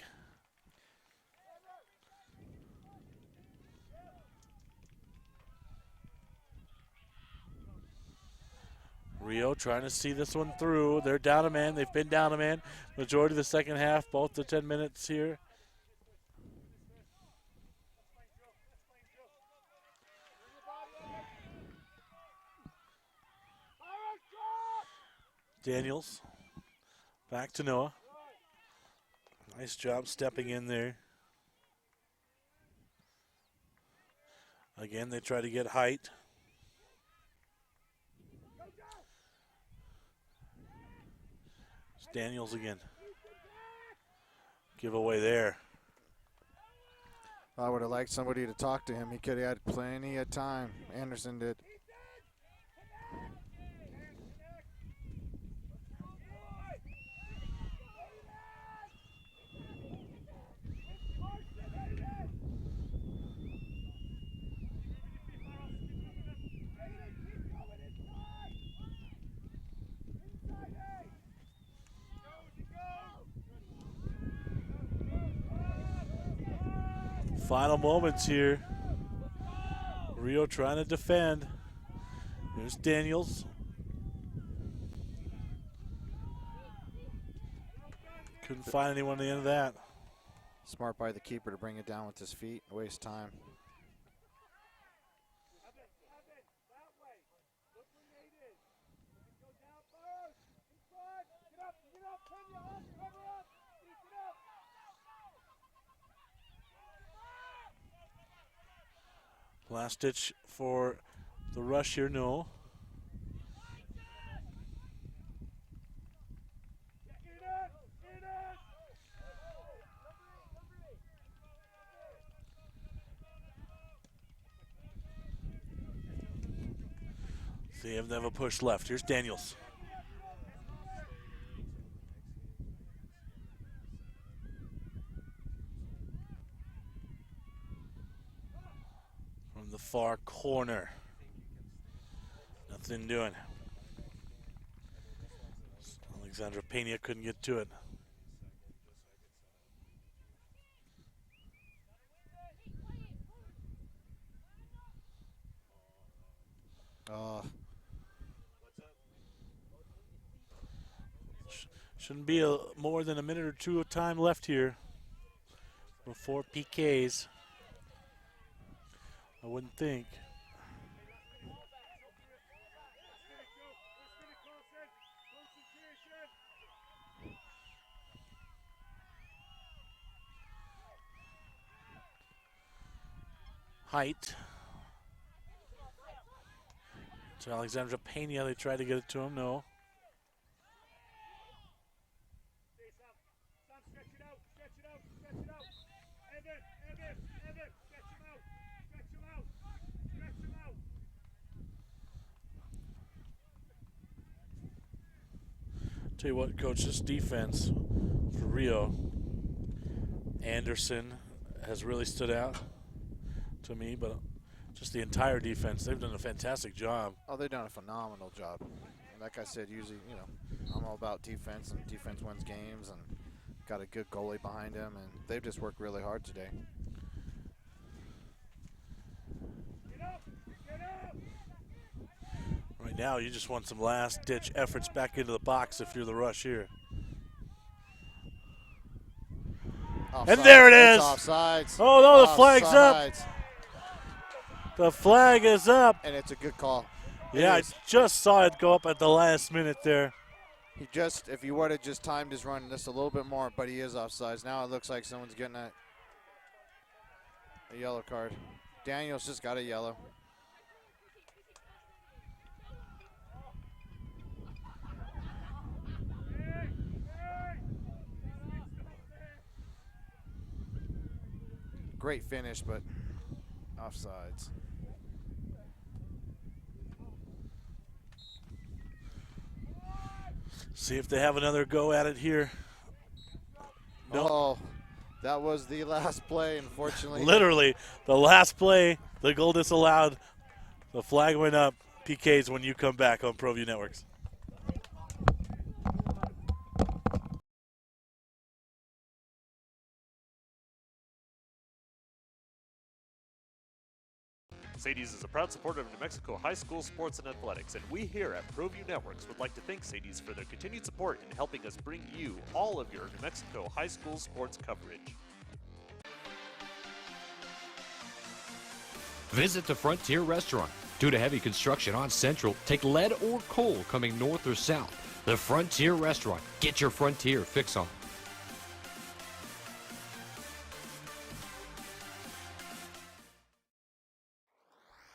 Speaker 1: Rio trying to see this one through. They're down a man. They've been down a man majority of the second half, both the 10 minutes here. Daniels back to Noah. Nice job stepping in there. Again, they try to get height. It's Daniels again. Giveaway there.
Speaker 2: I would have liked somebody to talk to him. He could have had plenty of time. Anderson did.
Speaker 1: Final moments here. Rio trying to defend. There's Daniels. Couldn't find anyone at the end of that.
Speaker 2: Smart by the keeper to bring it down with his feet. Waste time.
Speaker 1: Last ditch for the rush here, no. See if they have a push left. Here's Daniels. From the far corner. Nothing doing. Alexandra Pena couldn't get to it. Shouldn't be more than a minute or two of time left here before PKs. I wouldn't think. Height. To Alexandra Pena, they tried to get it to him, no. Tell you what, Coach, this defense for Rio, Anderson has really stood out to me, but just the entire defense, they've done a fantastic job.
Speaker 2: Oh, they've done a phenomenal job. Like I said, usually, you know, I'm all about defense, and defense wins games, and got a good goalie behind him, and they've just worked really hard today.
Speaker 1: Right now, you just want some last-ditch efforts back into the box if you're the rush here.
Speaker 2: Offsides.
Speaker 1: And there it is.
Speaker 2: It's offsides.
Speaker 1: Oh, no, the flag's up.
Speaker 2: Offsides.
Speaker 1: The flag is up.
Speaker 2: And it's a good call.
Speaker 1: Yeah, I just saw it go up at the last minute there.
Speaker 2: He just, if he would have just timed his run just a little bit more, but he is offsides. Now it looks like someone's getting a yellow card. Daniels just got a yellow. Great finish, but offsides.
Speaker 1: See if they have another go at it here.
Speaker 2: Nope. Oh, that was the last play, unfortunately.
Speaker 1: Literally, the last play, the goal disallowed. The flag went up. PKs when you come back on ProView Networks.
Speaker 3: Sadie's is a proud supporter of New Mexico high school sports and athletics, and we here at ProView Networks would like to thank Sadie's for their continued support in helping us bring you all of your New Mexico high school sports coverage.
Speaker 4: Visit the Frontier Restaurant. Due to heavy construction on Central, take lead or coal coming north or south. The Frontier Restaurant. Get your Frontier fix on.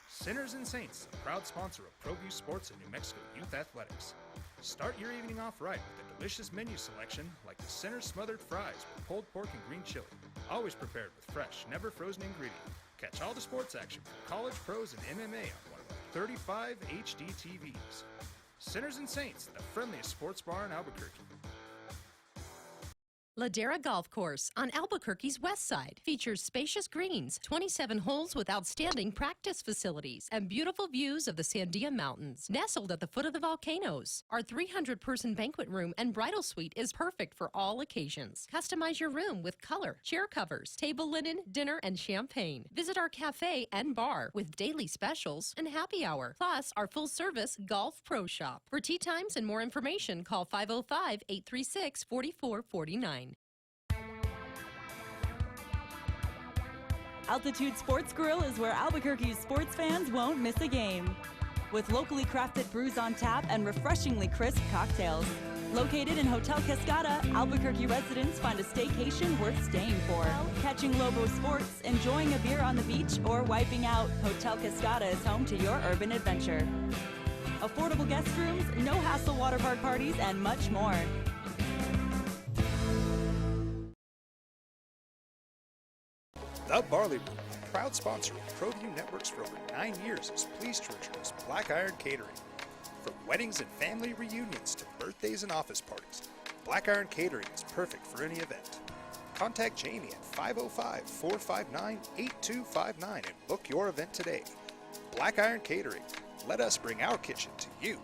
Speaker 5: Sinners and Saints, a proud sponsor of ProView Sports and New Mexico Youth Athletics. Start your evening off right with a delicious menu selection like the Sinners Smothered Fries with pulled pork and green chili. Always prepared with fresh, never frozen ingredient. Catch all the sports action from college, pros, and MMA on one of our 35 HD TVs. Sinners and Saints, the friendliest sports bar in Albuquerque.
Speaker 6: Ladera Golf Course on Albuquerque's west side features spacious greens, 27 holes with outstanding practice facilities, and beautiful views of the Sandia Mountains. Nestled at the foot of the volcanoes, our 300-person banquet room and bridal suite is perfect for all occasions. Customize your room with color, chair covers, table linen, dinner, and champagne. Visit our cafe and bar with daily specials and happy hour, plus our full-service golf pro shop. For tee times and more information, call 505-836-4449.
Speaker 7: Altitude Sports Grill is where Albuquerque's sports fans won't miss a game. With locally crafted brews on tap and refreshingly crisp cocktails. Located in Hotel Cascada, Albuquerque residents find a staycation worth staying for. Catching Lobo sports, enjoying a beer on the beach, or wiping out, Hotel Cascada is home to your urban adventure. Affordable guest rooms, no-hassle water park parties, and much more.
Speaker 5: The Barley Room, a proud sponsor of ProView Networks for over 9 years, is pleased to introduce Black Iron Catering. From weddings and family reunions to birthdays and office parties, Black Iron Catering is perfect for any event. Contact Jamie at 505-459-8259 and book your event today. Black Iron Catering. Let us bring our kitchen to you.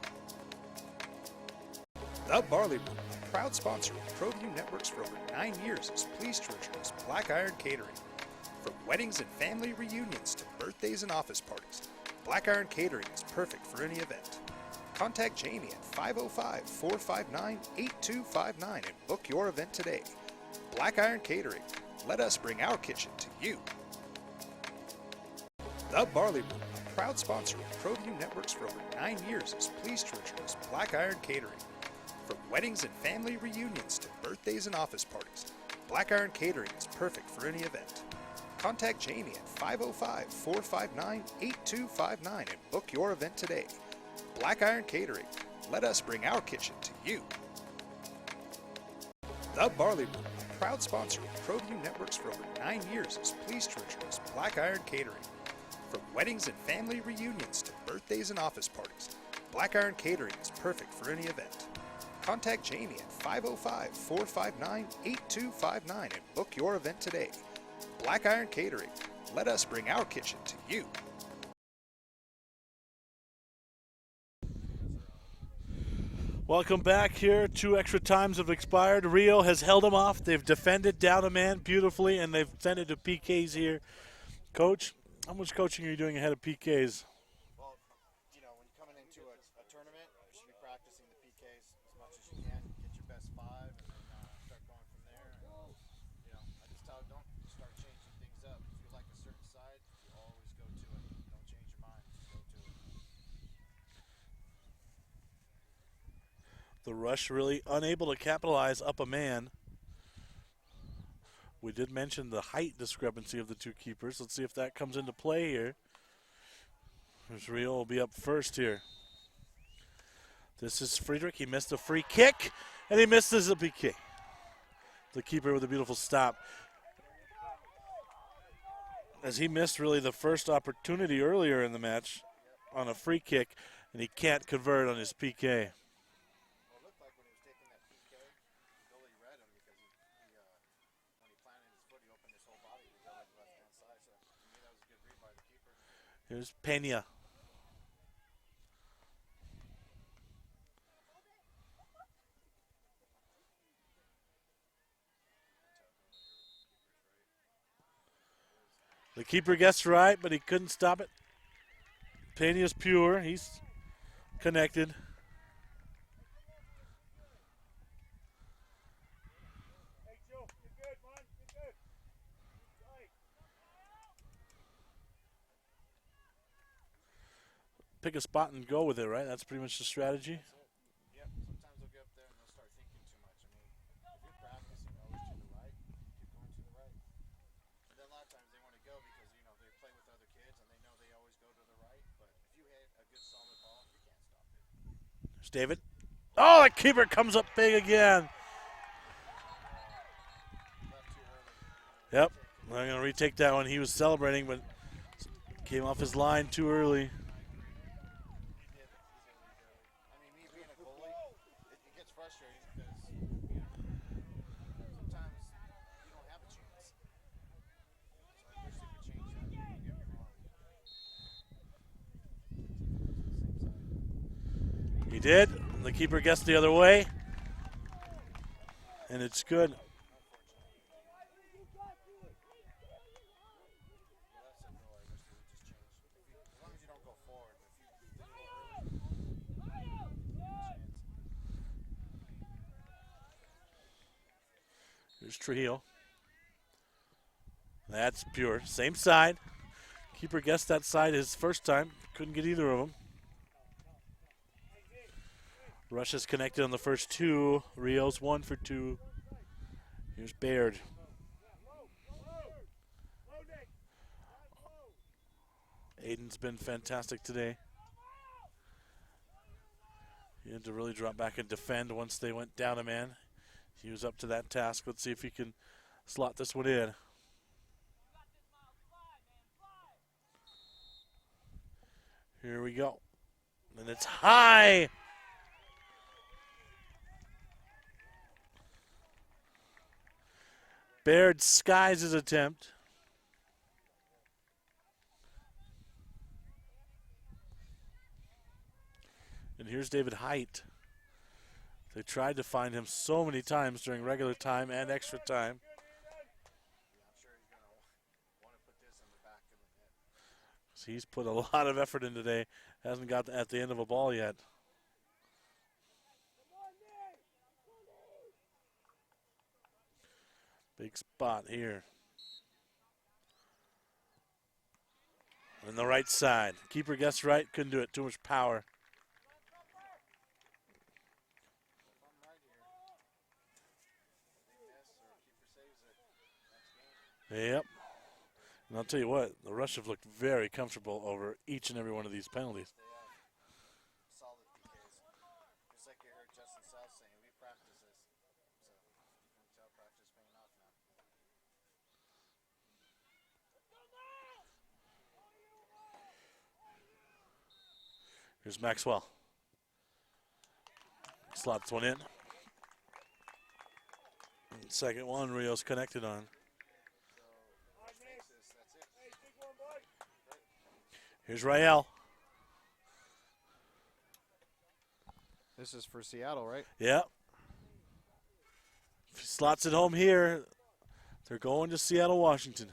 Speaker 5: The Barley Room, a proud sponsor of ProView Networks for over 9 years, is pleased to introduce Black Iron Catering. From weddings and family reunions to birthdays and office parties, Black Iron Catering is perfect for any event. Contact Jamie at 505-459-8259 and book your event today. Black Iron Catering. Let us bring our kitchen to you. The Barley Room, a proud sponsor of ProView Networks for over 9 years, is pleased to introduce Black Iron Catering. From weddings and family reunions to birthdays and office parties, Black Iron Catering is perfect for any event. Contact Jamie at 505-459-8259 and book your event today. Black Iron Catering. Let us bring our kitchen to you. The Barley Room, a proud sponsor of ProView Networks for over 9 years, is pleased to introduce Black Iron Catering. From weddings and family reunions to birthdays and office parties, Black Iron Catering is perfect for any event. Contact Jamie at 505-459-8259 and book your event today. Black Iron Catering. Let us bring our kitchen to you.
Speaker 1: Welcome back here. 2 extra times have expired. Rio has held them off. They've defended down a man beautifully, and they've sent it to PKs here. Coach, how much coaching are you doing ahead of PKs?
Speaker 2: Well, you know, when you're coming into a tournament, you should be practicing the PKs as much as you can. Get your best 5, and then start going from there. And, you know, I just tell them, don't start changing things up. If you like a certain side, you always go to it. Don't change your mind. Just go to it.
Speaker 1: The rush really unable to capitalize up a man. We did mention the height discrepancy of the two keepers. Let's see if that comes into play here. Here's Rio will be up first here. This is Friedrich. He missed a free kick, and he misses a PK. The keeper with a beautiful stop. As he missed really the first opportunity earlier in the match on a free kick, and he can't convert on his PK. Here's Pena. The keeper gets right, but he couldn't stop it. Pena's pure. He's connected. Pick a spot and go with it, right? That's pretty much the strategy.
Speaker 2: Yep. Sometimes they'll get up there and they'll start thinking too much. I mean, if you're practicing always to the right, keep going to the right. And then a lot of times they want to go because, you know, they play with other kids and they know they always go to the right. But if you hit a good solid ball, you can't stop it.
Speaker 1: There's David. Oh, the keeper comes up big again.
Speaker 2: Left too early.
Speaker 1: Yep. I'm going to retake that one. He was celebrating, but came off his line too early.
Speaker 2: I mean, me being a goalie, it gets frustrating because, you know, sometimes you don't have a chance. So I wish they would change that. Don't get me wrong.
Speaker 1: He did. The keeper guessed the other way. And it's good.
Speaker 2: As long as you don't go forward, if you go early,
Speaker 1: Here's Trujillo. That's pure. Same side. Keeper guessed that side his first time. Couldn't get either of them. Rush is connected on the first two. Rios 1 for 2. Here's Baird. Aiden's been fantastic today. He had to really drop back and defend once they went down a man. He was up to that task. Let's see if he can slot this one in. Here we go. And it's high. Baird skies his attempt. And here's David Height. They tried to find him so many times during regular time and extra time.
Speaker 2: I'm sure he's going to want to put this in the back of the net.
Speaker 1: So he's put a lot of effort in today. Hasn't got at the end of a ball yet. Big spot here. On the right side. Keeper guessed right. Couldn't do it. Too much power. Yep. And I'll tell you what, the Rush have looked very comfortable over each and every one of these penalties.
Speaker 2: Solid PKs. Just like you heard Justin South saying, we practice this. So you can tell practice paying off now.
Speaker 1: Here's Maxwell. Slots one in. And second one, Rio's connected on. Here's Rael.
Speaker 2: This is for Seattle, right?
Speaker 1: Yep. If he slots it home here, they're going to Seattle, Washington.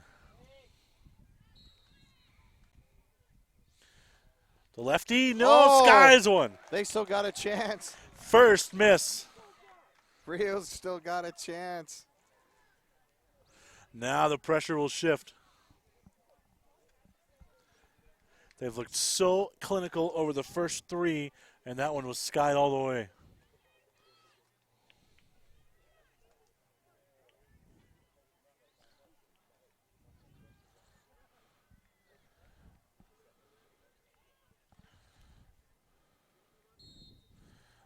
Speaker 1: The lefty, no, skies one.
Speaker 2: They still got a chance.
Speaker 1: First miss.
Speaker 2: Rio's still got a chance.
Speaker 1: Now the pressure will shift. They've looked so clinical over the first three, and that one was skied all the way.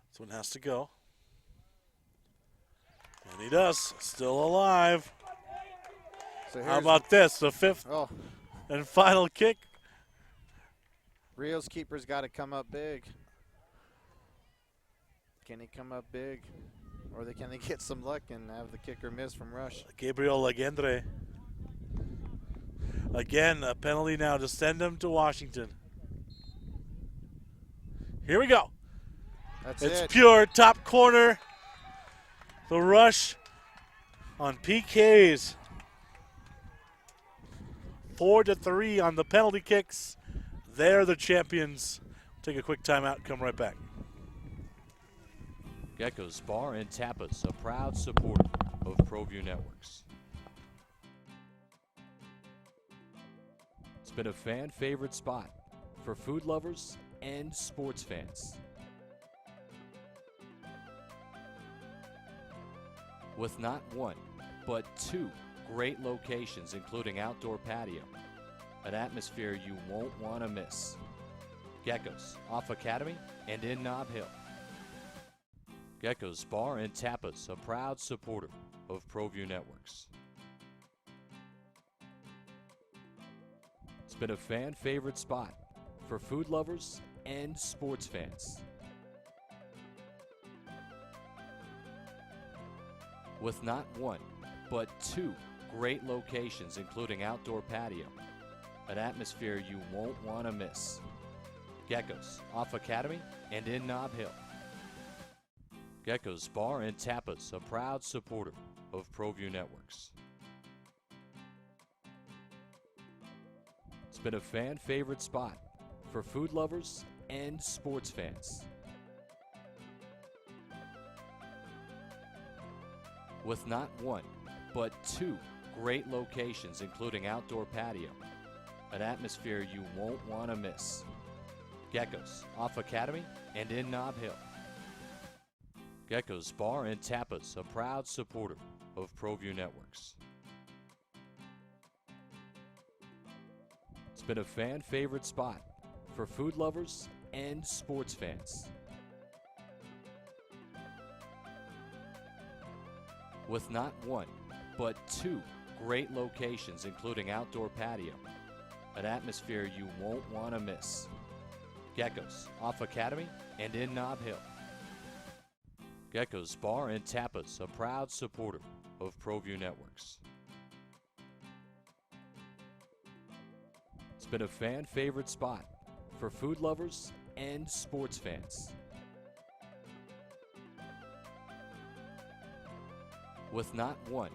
Speaker 1: This one has to go. And he does. Still alive.
Speaker 2: So
Speaker 1: how about this? The fifth and final kick.
Speaker 2: Rio's keeper's got to come up big. Can he come up big? Or can they get some luck and have the kicker miss from Rush?
Speaker 1: Gabriel Legendre. Again, a penalty now to send him to Washington. Here we go. It's pure top corner. The Rush on PKs. 4-3 on the penalty kicks. They're the champions. Take a quick timeout, come right back.
Speaker 4: Geckos Bar and Tapas, a proud supporter of ProView Networks. It's been a fan favorite spot for food lovers and sports fans. With not one, but two great locations, including outdoor patio, an atmosphere you won't want to miss. Geckos, off Academy and in Nob Hill. Geckos Bar and Tapas, a proud supporter of ProView Networks. It's been a fan favorite spot for food lovers and sports fans. With not one, but two great locations, including outdoor patio, an atmosphere you won't want to miss. Geckos, off Academy and in Nob Hill. Geckos Bar and Tapas, a proud supporter of ProView Networks. It's been a fan favorite spot for food lovers and sports fans. With not one, but two great locations, including outdoor patio, an atmosphere you won't want to miss. Geckos, off Academy and in Nob Hill. Geckos Bar and Tapas, a proud supporter of ProView Networks. It's been a fan favorite spot for food lovers and sports fans. With not one, but two great locations, including outdoor patio, an atmosphere you won't want to miss. Geckos, off Academy and in Nob Hill. Geckos Bar and Tapas, a proud supporter of ProView Networks. It's been a fan favorite spot for food lovers and sports fans. With not one,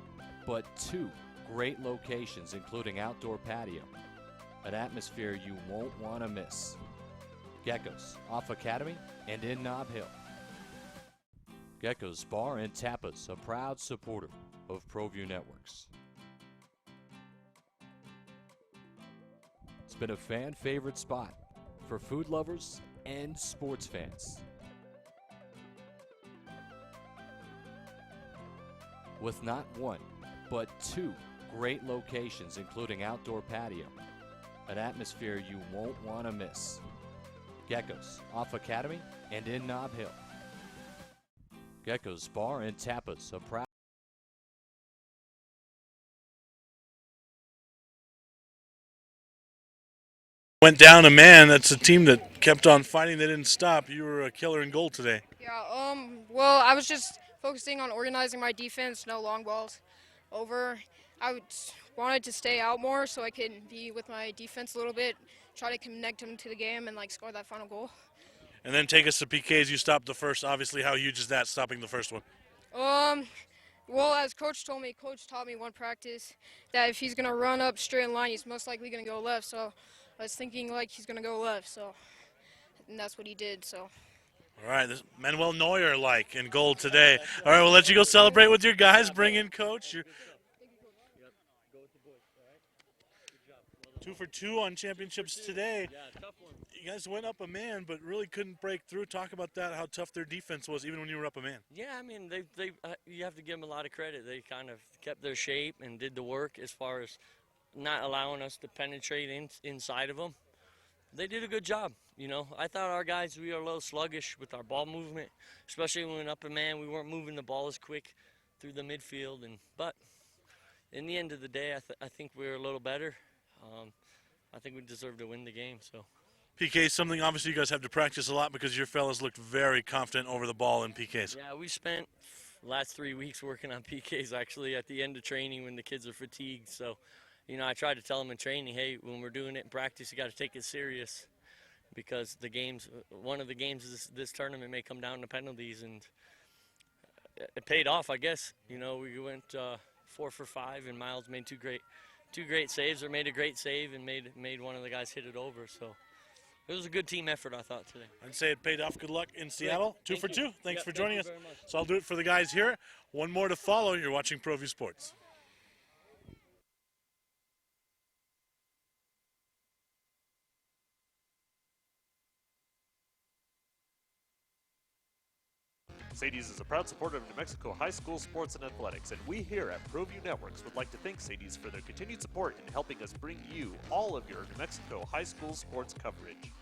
Speaker 4: but two great locations, including outdoor patio, an atmosphere you won't want to miss. Geckos, off Academy and in Nob Hill. Geckos Bar and Tapas, a proud supporter of ProView Networks. It's been a fan favorite spot for food lovers and sports fans. With not one, but two great locations, including outdoor patio, an atmosphere you won't want to miss. Geckos, off Academy and in Nob Hill. Geckos Bar and Tapas, a proud
Speaker 1: Went down a man. That's a team that kept on fighting. They didn't stop. You were a killer in goal today.
Speaker 10: Yeah, well, I was just focusing on organizing my defense, no long balls over. Wanted to stay out more so I could be with my defense a little bit, try to connect them to the game and score that final goal.
Speaker 1: And then take us to PKs. You stopped the first. Obviously, how huge is that, stopping the first one?
Speaker 10: Well, as Coach taught me one practice that if he's going to run up straight in line, he's most likely going to go left. So I was thinking he's going to go left. And that's what he did. So.
Speaker 1: All right, this Manuel Neuer in goal today. All right, we'll let you go celebrate with your guys. Bring in Coach. You're 2 for 2 on championships today. You guys went up a man, but really couldn't break through. Talk about that, how tough their defense was, even when you were up a man.
Speaker 11: Yeah, I mean, they you have to give them a lot of credit. They kind of kept their shape and did the work as far as not allowing us to penetrate inside of them. They did a good job. I thought our guys, we were a little sluggish with our ball movement, especially when we went up a man. We weren't moving the ball as quick through the midfield. But in the end of the day, I think we were a little better. I think we deserved to win the game. So.
Speaker 1: PK, something obviously you guys have to practice a lot because your fellas looked very confident over the ball in PKs.
Speaker 11: Yeah, we spent the last 3 weeks working on PKs actually at the end of training when the kids are fatigued. So, I try to tell them in training, hey, when we're doing it in practice, you got to take it serious because one of the games this tournament may come down to penalties, and it paid off, I guess. We went 4 for 5, and Miles made two great saves, or made a great save and made one of the guys hit it over. So It was a good team effort, I thought, today.
Speaker 1: I'd say it paid off. Good luck in Seattle. Two
Speaker 11: Thank
Speaker 1: for
Speaker 11: you.
Speaker 1: two. Thanks
Speaker 11: Yep,
Speaker 1: for
Speaker 11: thank
Speaker 1: joining
Speaker 11: you
Speaker 1: us.
Speaker 11: very much.
Speaker 1: So I'll do it for the guys here. One more to follow. You're watching ProView Sports.
Speaker 3: Sadie's is a proud supporter of New Mexico high school sports and athletics, and we here at ProView Networks would like to thank Sadie's for their continued support in helping us bring you all of your New Mexico high school sports coverage.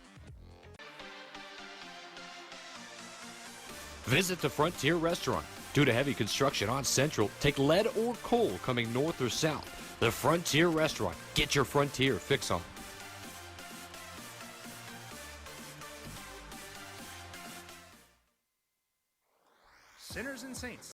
Speaker 4: Visit the Frontier Restaurant. Due to heavy construction on Central, take lead or coal coming north or south. The Frontier Restaurant. Get your Frontier fix on.
Speaker 5: Sinners and Saints.